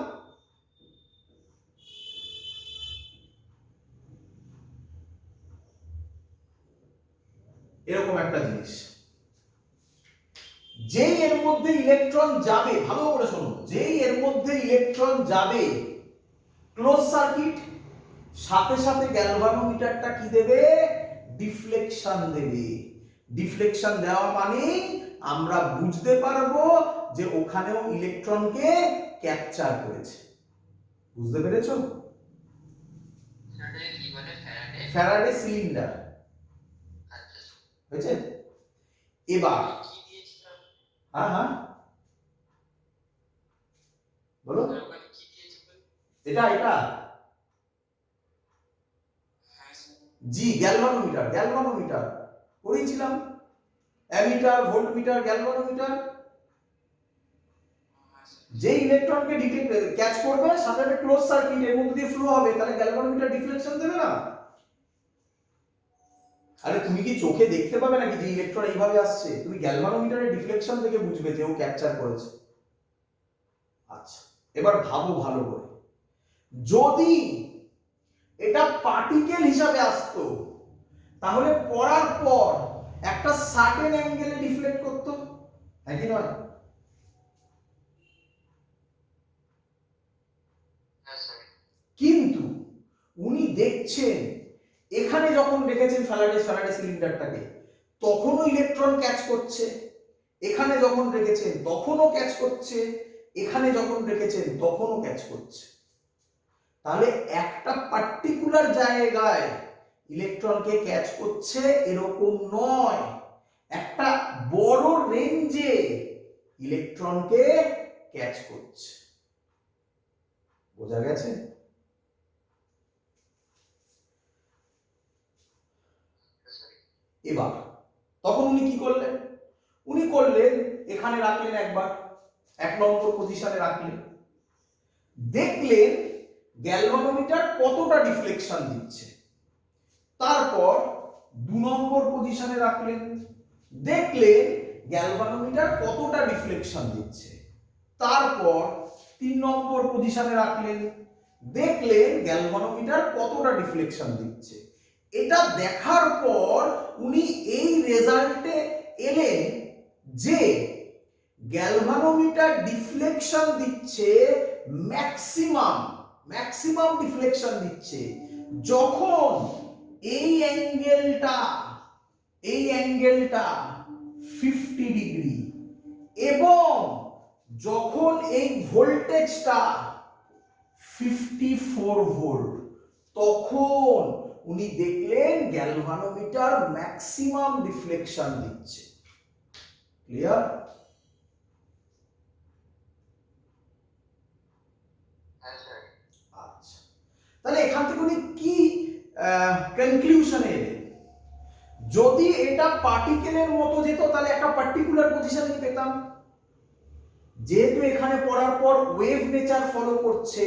এরকম একটা জিনিস, যেই এর মধ্যে ইলেকট্রন যাবে, ভালো করে শোনো, যেই এর মধ্যে ইলেকট্রন যাবে, ক্লোজ সার্কিট, সাথে সাথে গ্যালভানোমিটারটা কি দেবে? ডিফ্লেকশন দেবে। ডিফ্লেকশন দেওয়া মানে আমরা বুঝতে পারবো যে ওখানেও ইলেকট্রনকে ক্যাপচার করেছে। বুঝতে পেরেছো? ফ্যারাডে সিলিন্ডার হয়েছে। এবার হ্যাঁ হ্যাঁ বলো। এটা এটা জি, গ্যালভানোমিটার। গ্যালভানোমিটার পড়েছিলাম, অ্যামিটার, ভোল্টমিটার, গ্যালভানোমিটার। যে ইলেকট্রনকে ডিটেক্ট ক্যাচ করবে, সাথে একটা ক্লোজ সার্কিট, এর মধ্যে দিয়ে ফ্লো হবে, তাহলে গ্যালভানোমিটার ডিফ্লেকশন দেবে না? আরে তুমি কি চোখে দেখতে পাবে নাকি যে ইলেকট্রন এইভাবে আসছে? তুমি গ্যালভানোমিটারের ডিফ্লেকশন দেখে বুঝবে যে ও ক্যাপচার করেছে। আচ্ছা, এবার ভাবো ভালো করে, যদি এটা পার্টিকেল হিসাবে আসতো, তাহলে পড়ার পর একটা সার্টেন অ্যাঙ্গেলে ডিফ্লেক্ট করতো, হ্যাঁ কি নয়? কিন্তু উনি দেখছেন, এখানে যখন রেখেছেন ফ্যারাডে সিলিন্ডারটাকে, তখনও ইলেকট্রন ক্যাচ করছে, এখানে যখন রেখেছেন তখনও ক্যাচ করছে, এখানে যখন রেখেছেন তখনও ক্যাচ করছে। তাহলে একটা পার্টিকুলার জায়গায় ইলেকট্রনকে ক্যাচ করছে এরকম নয়, একটা বড় রেঞ্জে ইলেকট্রনকে ক্যাচ করছে। বোঝা গেছে? এবার তখন উনি কি করলেন? উনি করলেন, এখানে রাখলেন একবার, 1 নম্বর পজিশনে রাখলেন, দেখলেন গ্যালভানোমিটার কতটা ডিফ্লেকশন দিচ্ছে। তারপর 2 নম্বর পজিশনে রাখলেন, দেখলেন গ্যালভানোমিটার কতটা ডিফ্লেকশন দিচ্ছে। তারপর 3 নম্বর পজিশনে রাখলেন, দেখলেন গ্যালভানোমিটার কতটা ডিফ্লেকশন দিচ্ছে। এটা দেখার পর উনি এই রেজাল্টে এলেন যে গ্যালভানোমিটার ডিফ্লেকশন দিচ্ছে ম্যাক্সিমাম ডিফ্লেকশন দিচ্ছে যখন এই অ্যাঙ্গেলটা 50 ডিগ্রি, এবং যখন এই ভোল্টেজটা 54 ভোল্ট, তখন উনি দেখলেন গ্যালভানোমিটার ম্যাক্সিমাম ডিফ্লেকশন দিচ্ছে। ক্লিয়ার? আচ্ছা, তাহলে এখান থেকে উনি কি কনক্লুশনে এলেন? যদি এটা পার্টিকেলের মতো যেত, তাহলে একটা পার্টিকুলার পজিশনে পেতাম। যেহেতু এখানে পড়ার পর ওয়েভ নেচার ফলো করছে,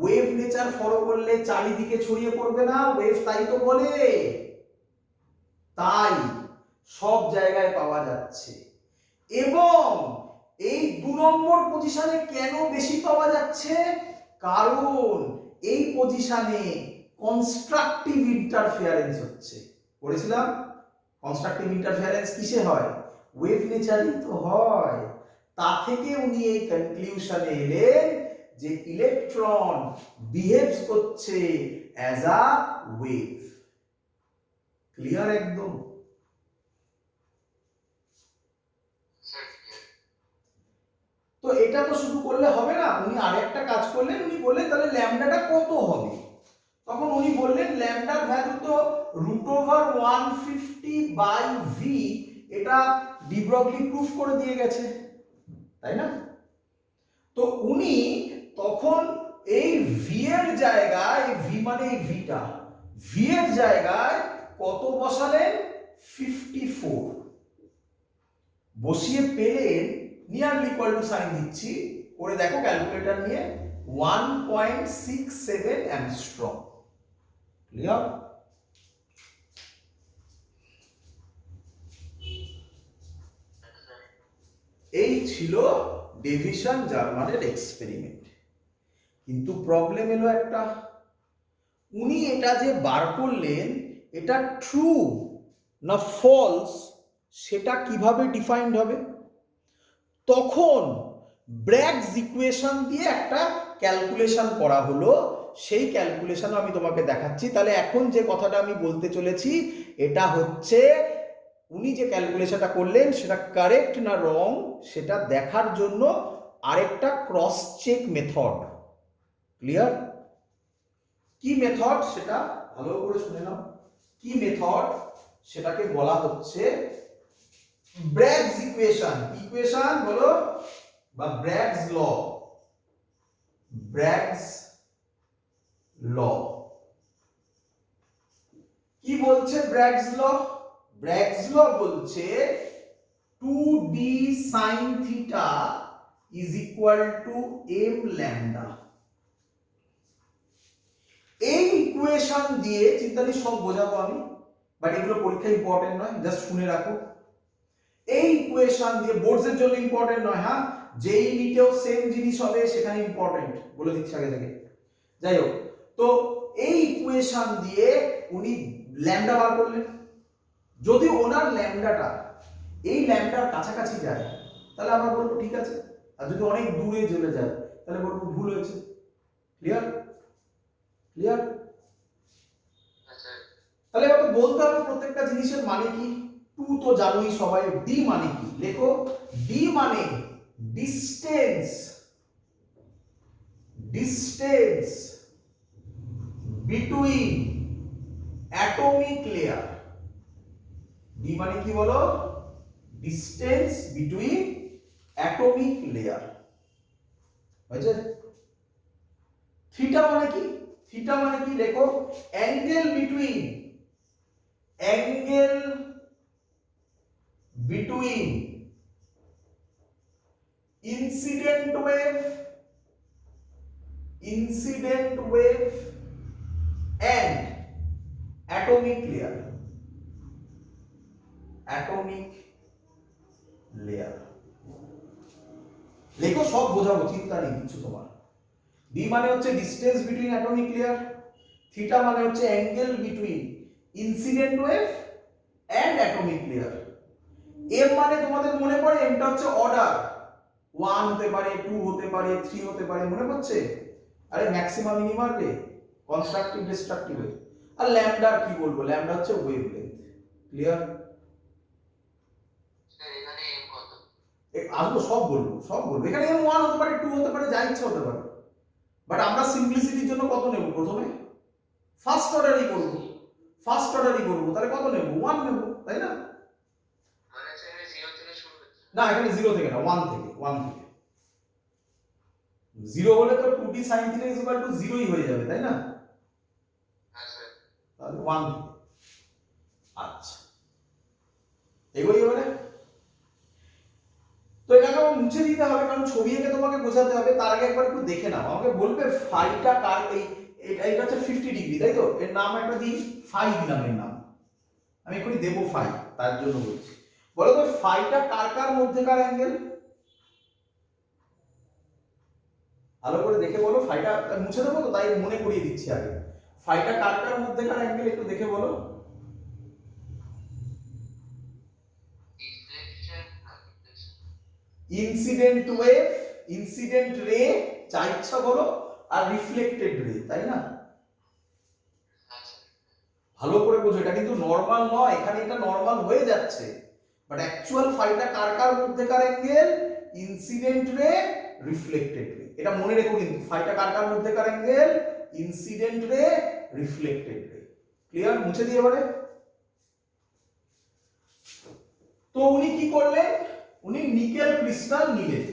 ওয়েভ নেচার ফলো করলে চারিদিকে ছড়িয়ে পড়বে না, ওয়েভ তাই তো বলে, তাই সব জায়গায় পাওয়া যাচ্ছে। এবং এই 2 নম্বর পজিশনে কেন বেশি পাওয়া যাচ্ছে, কারণ এই পজিশনে কনস্ট্রাকটিভ ইন্টারফিয়ারেন্স হচ্ছে। পড়েছিলাম কনস্ট্রাকটিভ ইন্টারফিয়ারেন্স কিসে হয়, ওয়েভ নেচারই তো হয়। তা থেকে উনি এই কনক্লুশনে এলেন যে ইলেকট্রন বিহেভস করছে অ্যাজ আ ওয়েভ। ক্লিয়ার একদম? তো এটা তো শুধু করলে হবে না, উনি আরেকটা কাজ করলেন, উনি বললেন তাহলে ল্যামডাটা কত হবে। তখন উনি বললেন ল্যামডার ভ্যালু তো √150/v, এটা ডি ব্রগলি প্রুফ করে দিয়ে গেছে, তাই না? তো উনি তখন এই ভি এর জায়গায়, ভি মানে এই ভিটা, ভি এর জায়গায় কত বসালেন, 54 বসিয়ে পেলেন নিয়ারলি ইকুয়াল টু সাইন দিচ্ছি, করে দেখো ক্যালকুলেটর নিয়ে, 1.67 অ্যাংস্ট্রম। ক্লিয়ার? এই ছিল ডেভিশন জার্মানের এক্সপেরিমেন্ট। কিন্তু প্রবলেম এলো একটা, উনি এটা যে বার করলেন এটা ট্রু না ফলস সেটা কিভাবে ডিফাইন্ড হবে? তখন ব্র্যাগস ইকুয়েশন দিয়ে একটা ক্যালকুলেশন করা হলো, সেই ক্যালকুলেশন আমি তোমাকে দেখাচ্ছি। তাহলে এখন যে কথাটা আমি বলতে চলেছি এটা হচ্ছে উনি যে ক্যালকুলেশনটা করলেন সেটা কারেক্ট না রং সেটা দেখার জন্য আরেকটা ক্রস চেক মেথড। ক্লিয়ার? কি মেথড সেটা ভালো করে শুনে নাও। কি মেথড সেটাকে বলা হচ্ছে ব্র্যাগস ইকুয়েশন। ইকুয়েশন বলো, বা ব্র্যাগস ল। ব্র্যাগস ল কি বলছে? ব্র্যাগস ল, ব্র্যাগস ল বলছে 2d sin theta is equal to m lambda। এই ইকুয়েশন দিয়ে চিন্তালি সব বোঝাবো আমি, বাট এগুলো পরীক্ষা ইম্পর্টেন্ট নয়, জাস্ট শুনে রাখো। এই ইকুয়েশন দিয়ে বোর্ডসের জন্য ইম্পর্টেন্ট নয়, হ্যাঁ যেই নিটেও সেম জিনিস হবে সেখানে ইম্পর্টেন্ট, বলে দিচ্ছি আগে থেকে। যাই হোক, তো এই ইকুয়েশন দিয়ে উনি ল্যামডা বার করলেন। যদি ওনার ল্যামডাটা এই ল্যামডার কাছাকাছি যায় তাহলে আমরা বলবো ঠিক আছে, আর যদি অনেক দূরে চলে যায় তাহলে বলবো ভুল হয়েছে। ক্লিয়ার? ক্লিয়ার? তাহলে এবার তো বলতে হবে প্রত্যেকটা জিনিসের মানে কি। টু তো জানোই সবাই, ডি মানে কি লেখো। ডি মানে distance, distance between atomic layer. D মানে কি বলো? Distance between atomic layer. হয়েছে? থিটা মানে কি? থিটা মানে কি লেখো, angle between, angle between incident wave, incident wave and atomic layer, atomic layer। লেখো, সব বোঝাবো, চিন্তা নেই কিছু তোমার। ডি মানে হচ্ছে distance between atomic layer, theta মানে হচ্ছে angle between incident wave and atomic layer. M মানে তোমাদের মনে পড়ে, এমটা হচ্ছে অর্ডার, 1 হতে পারে, 2 হতে পারে, 3 হতে পারে, মনে পড়ছে? আরে ম্যাক্সিমাম মিনিমাম রে, কনস্ট্রাকটিভ ডিস্ট্রাকটিভ। আর ল্যামডা কি বলবো, ল্যামডা হচ্ছে ওয়েভলেন্থ। ক্লিয়ার? স্যার এখানে এম কত? আসবো, সব বলবো, সব বলবো। এখানে এম 1 হতে পারে, 2 হতে পারে, যা ইচ্ছা হতে পারে, বাট আমরা সিম্পলিসিটির জন্য কত নেব? প্রথমে ফার্স্ট অর্ডারই করব, ফার্স্ট অর্ডারই করব। তাহলে কত নেব? 1 নেব, তাই না? মানে এখানে 0 থেকে শুরু হচ্ছে না, এখানে 0 থেকে না, 1 থেকে, 1 থেকে। 0 হলে তো 2d sin θ = 0ই হয়ে যাবে, তাই না? তাহলে 1। আচ্ছা, এগোই এবারে। তো এটাকে আমার মুছে দিতে হবে, কারণ ছবি এঁকে তোমাকে বোঝাতে হবে। তার আগে একবার একটু দেখে নাও, আমাকে বলবে ফাইটা কার, এটা হচ্ছে 50 ডিগ্রি, তাই তো? এর নাম একটা দিই, ফাই দিলাম, এর নাম আমি এখনই দেবো ফাই, তার জন্য বলছি। বলো তো ফাইটা কার কার মধ্যেকার অ্যাঙ্গেল? ভালো করে দেখে বলো। ফাইটা মুছে দেবো তো, তাই মনে করিয়ে দিচ্ছি আগে। ফাইটা কার কার মধ্যেকার অ্যাঙ্গেল একটু দেখে বলো। ইনসিডেন্ট ওয়েভ, ইনসিডেন্ট রে, যা ইচ্ছা বলো, আর রিফ্লেক্টেড রে, তাই না? ভালো করে বোঝো, এটা কিন্তু নরমাল নয়, এখানে এটা নরমাল হয়ে যাচ্ছে, বাট অ্যাকচুয়াল ফাইটা কার কার মধ্যেকার অ্যাঙ্গেল? ইনসিডেন্ট রে, রিফ্লেক্টেড রে। এটা মনে রেখো কিন্তু, ফাইটা কার কার মধ্যেকার অ্যাঙ্গেল? ইনসিডেন্ট রে, রিফ্লেক্টেড রে। ক্লিয়ার? মুছে দিয়ে এবারে। তো উনি কি করলেন? উনি নিকেল ক্রিস্টাল নিলেন।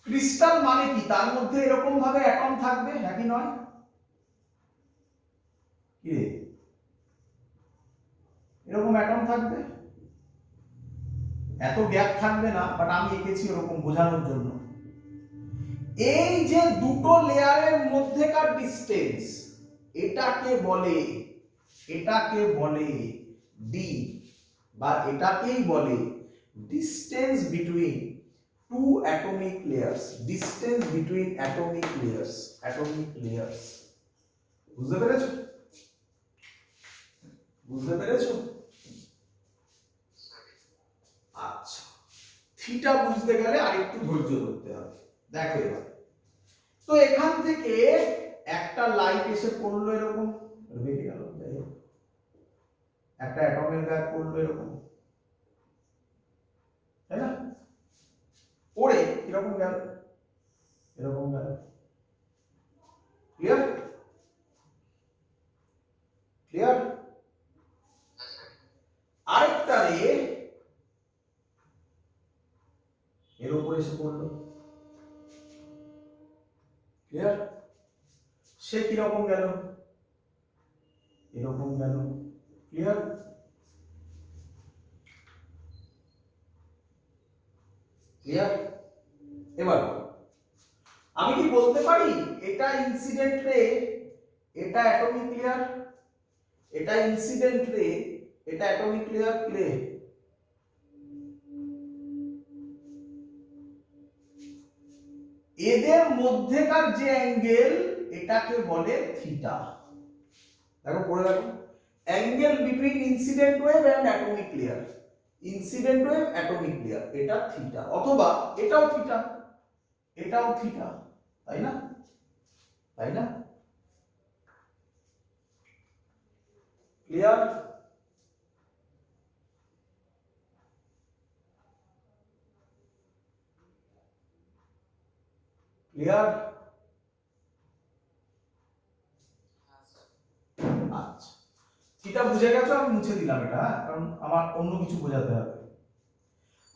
ক্রিস্টাল মানে কি? তার মধ্যে এরকম ভাবে অ্যাটম থাকবে, নাকি নয়? কি রে, এরকম অ্যাটম থাকবে, এত গ্যাপ থাকবে না, বাট আমি এঁকেছি ওরকম বোঝানোর জন্য। এই যে দুটো লেয়ারের মধ্যেকার ডিসটেন্স, এটাকে বলে ডি, বা এটাকেই বলে distance between two atomic layers. Distance between atomic layers. বুঝতে পেরেছো? আচ্ছা, থিটা বুঝতে গেলে আরেকটু ধৈর্য ধরতে হবে। দেখো এবার, তো এখান থেকে একটা লাইট এসে পড়লো এরকম, বেরিয়ে গেল, একটা অ্যাটমের গায়ে পড়লো এরকম, তাই না? পড়ে কিরকম গেল? এরকম গেল। ক্লিয়ার? আরেকটা রে এর উপর এসে পড়লো। ক্লিয়ার? সে কিরকম গেল? এরকম গেল। ক্লিয়ার? এবার আমি কি বলতে পারি এটা ইনসিডেন্ট রে, এটা অ্যাটমিক লেয়ার, এটা ইনসিডেন্ট রে, এটা অ্যাটমিক লেয়ার? প্লে এদের মধ্যেকার যে অ্যাঙ্গেল, এটাকে বলে থিটা। দেখো পড়ে দেখো, angle between incident wave and atomic layer, incident wave atomic layer, এটা থিটা। অথবা এটাও থিটা, তাই না? ক্লিয়ার? আচ্ছা, থিটা বুঝে গেছো? আমি মুছে দিলাম এটা, কারণ আমার অন্য কিছু বোঝাতে হবে।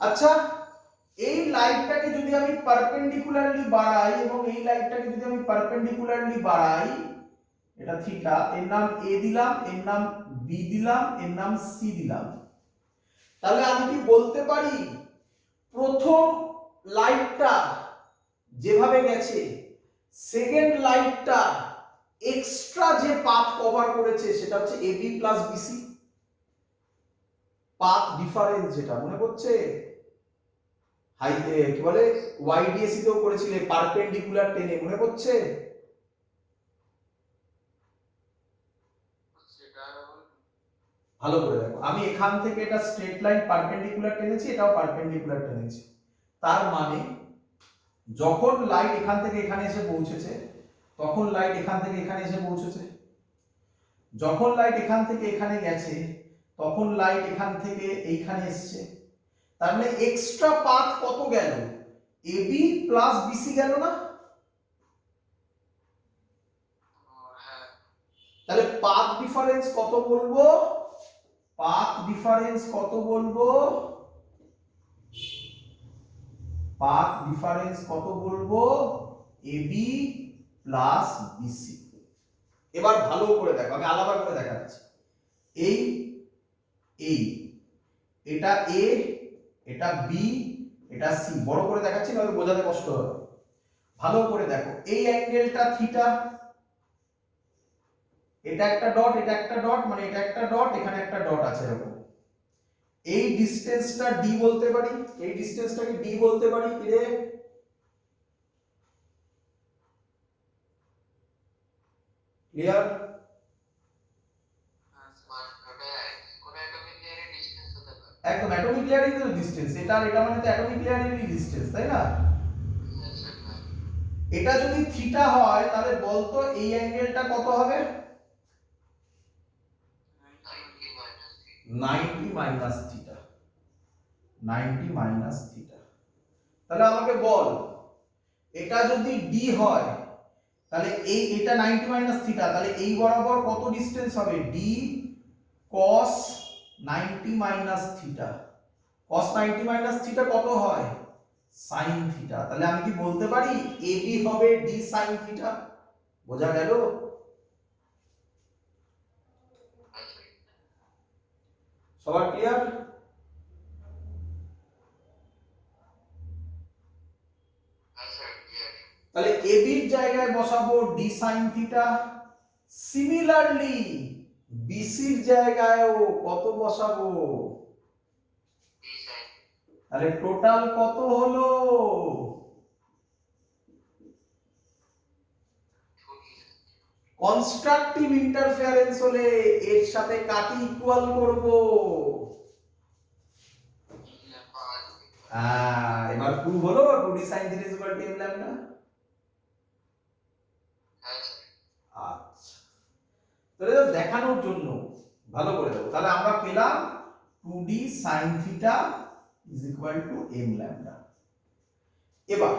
আচ্ছা, এই লাইটটাকে যদি আমি পারপেন্ডিকুলারলি বাড়াই, এবং এই লাইটটাকে যদি আমি পারপেন্ডিকুলারলি বাড়াই, এটা থিটা, এর নাম এ দিলাম, এর নাম বি দিলাম, এর নাম সি দিলাম, তাহলে আমি কি বলতে পারি প্রথম লাইটটা যেভাবে গেছে, সেকেন্ড লাইটটা এক্সট্রা যে পাথ কভার করেছে সেটা হচ্ছে AB plus BC, path difference, যেটা মনে পড়ছে কি বলে ওয়াইডিএসি তেও করেছিলে, পারপেন্ডিকুলার টেনে, মনে পড়ছে? ভালো করে দেখো, আমি এখান থেকে এটা স্ট্রেট লাইন পারপেন্ডিকুলার টেনেছি, এটাও পারপেন্ডিকুলার টেনেছি। তার মানে যখন লাইট এখান থেকে এখানে এসে পৌঁছেছে, তখন লাইট এখান থেকে এখানে এসে পৌঁছেছে। যখন লাইট এখান থেকে এখানে গেছে, তখন লাইট এখান থেকে এইখানে এসছে। তার মানে এক্সট্রা পাথ কত গেল? এবি প্লাস বিসি গেল না? তাহলে পাথ ডিফারেন্স কত বলবো? পাথ ডিফারেন্স কত বলবো? AB plus BC. এবার ভালো করে দেখো, আমি আলাদা করে দেখাচ্ছি। এই এটা এ, এটা বি, এটা সি। বড় করে দেখাচ্ছি, নাহলে বোঝাতে কষ্ট হবে। ভালো করে দেখো, এই অ্যাঙ্গেলটা থিটা, এটা একটা ডট, এটা একটা ডট, মানে এটা একটা ডট, এখানে একটা ডট আছে এরকম। এই ডিসটেন্সটা ডি বলতে পারি, এই ডিসটেন্সটাকে ডি বলতে পারি। রে ক্লিয়ার? একদম অ্যাটমিক লেয়ারই তো ডিসটেন্স, এটা আর এটা মানে তো অ্যাটমিক লেয়ারেরই ডিসটেন্স, তাই না? এটা যদি থিটা হয় তাহলে বলতো এই অ্যাঙ্গেলটা কত হবে? 90 মাইনাস থিটা, 90 মাইনাস থিটা। তাহলে আমাকে বল এটা যদি ডি হয় তাহলে এটা 90 মাইনাস থিটা, তাহলে এই বরাবর কত ডিসটেন্স হবে? D cos 90 minus theta. cos 90 minus theta কত হয়? sin theta. তাহলে আমি কি বলতে পারি এবি হবে ডি sin থিটা? বোঝা গেল? সবার ক্লিয়ার? তাহলে এবির জায়গায় বসাবো ডি সাইন থিটা। সিমিলারলি বিসির জায়গায়ও কত বসাবো? তাহলে টোটাল কত হলো? কনস্ট্রাকটিভ ইন্টারফারেন্স হলে এর সাথে কাকে ইকুয়াল করব? এবার প্রুভ হলো 2d sin θ m lambda। আচ্ছা, তাহলে দেখানোর জন্য ভালো করে দেবো। তাহলে আমরা পেলাম 2d sin θ m lambda। এবার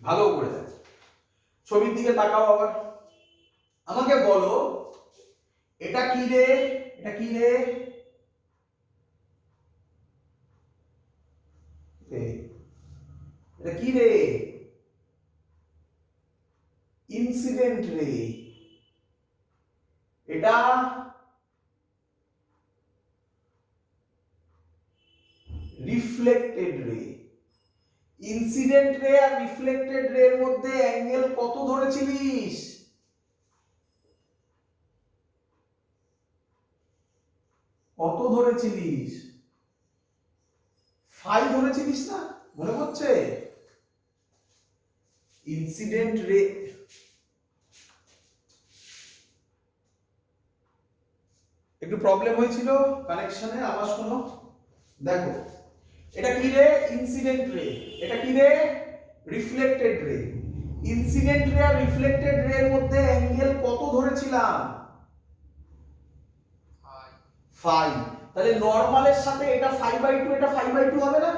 ভালো করে দেখো, ছবির দিকে তাকাও আবার। আমাকে বলো এটা কি রে? এটা কি রে? এটা কি রে? ইনসিডেন্ট রে। এটা রিফ্লেক্টেড রে। ইনসিডেন্ট রে আর রিফ্লেক্টেড রে এর মধ্যে অ্যাঙ্গেল কত ধরেছিলিস? কত ধরেছিলিস? ফাই ধরেছিলিস না? মনে পড়ছে? ইনসিডেন্ট রে একটু প্রবলেম হয়েছিল কানেকশনে, আবার শোনো। দেখো এটা কি রে? ইনসিডেন্ট রে। এটা কি রে? রিফ্লেক্টেড রে। ইনসিডেন্ট রে আর রিফ্লেক্টেড রে এর মধ্যে অ্যাঙ্গেল কত ধরেছিলাম? ফাই। তাহলে নরমালের সাথে এটা 5/2, এটা 5/2 হবে না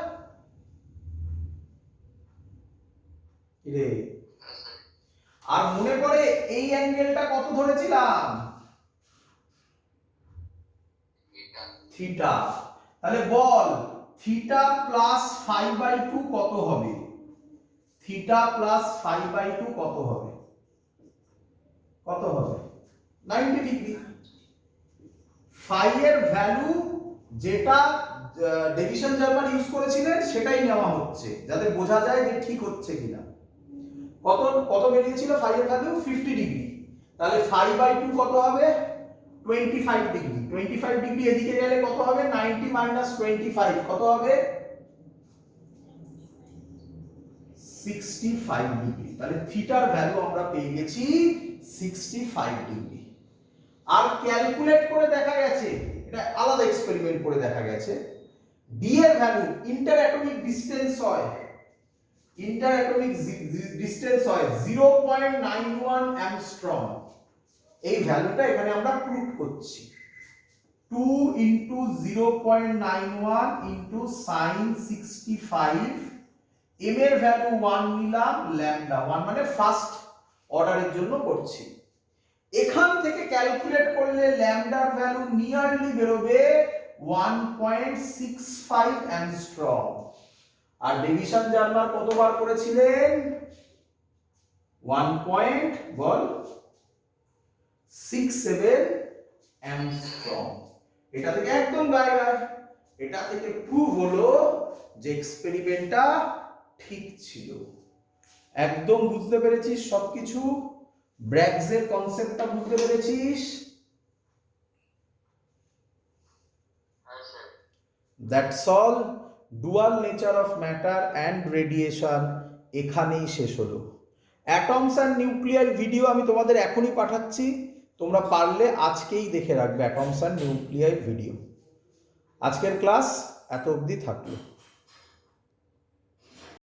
রে? আর মনে করে এই অ্যাঙ্গেলটা কত ধরেছিলাম? থিটা। তাহলে বল থিটা প্লাস 5/2 কত হবে? থিটা প্লাস 5/2 কত হবে? কত হবে? 90 ডিগ্রি। ফাই এর ভ্যালু যেটা ডেভিশন জার্মান ইউজ করেছিলেন সেটাই নেওয়া হচ্ছে, যাতে বোঝা যায় যে ঠিক হচ্ছে কিনা। কত কত বেরিয়েছিল ফাই এর ভ্যালু? 50 ডিগ্রি। তাহলে 5/2 কত হবে? 25 ডিগ্রি। 25 ডিগ্রি এদিকে গেলে কত হবে? 90 মাইনাস 25 কত হবে? 65 ডিগ্রি। তাহলে থিটার ভ্যালু আমরা পেয়ে গেছি 65 ডিগ্রি। আর ক্যালকুলেট করে দেখা গেছে, এটা আলাদা এক্সপেরিমেন্ট করে দেখা গেছে, ডি এর ভ্যালু ইন্টার অ্যাটমিক ডিসটেন্স হয়, ইন্টার অ্যাটমিক ডিসটেন্স হয় 0.91 অ্যাংস্ট্রম। এই ভ্যালুটা এখানে আমরা প্রুভ করছি। 2 into 0.91 into sin 65, m এর ভ্যালু 1 নিলাম, ল্যামডা 1 মানে ফার্স্ট অর্ডারের জন্য করছি। এখান থেকে ক্যালকুলেট করলে ল্যামডার ভ্যালু নিয়ারলি বেরোবে 1.65 অ্যাংস্ট্রম। আর ডেভিশন জার্মার কতবার করেছিলেন? 1.67 অ্যাংস্ট্রম। এটা থেকে একদম গায়ে, এটা থেকে প্রুভ হলো যে এক্সপেরিমেন্টটা ঠিক ছিল। একদম বুঝতে পেরেছিস সবকিছু? ব্র্যাগসের কনসেপ্টটা বুঝতে পেরেছিস? That's all. Dual nature of matter and radiation এখানেই শেষ হলো। অ্যাটমস অ্যান্ড নিউক্লিয়ার ভিডিও আমি তোমাদের এখনই পাঠাচ্ছি, তোমরা পারলে আজকেই দেখে রাখবে অ্যাটমস অ্যান্ড নিউক্লিয়ার ভিডিও। আজকের ক্লাস এত অবধি থাকলো।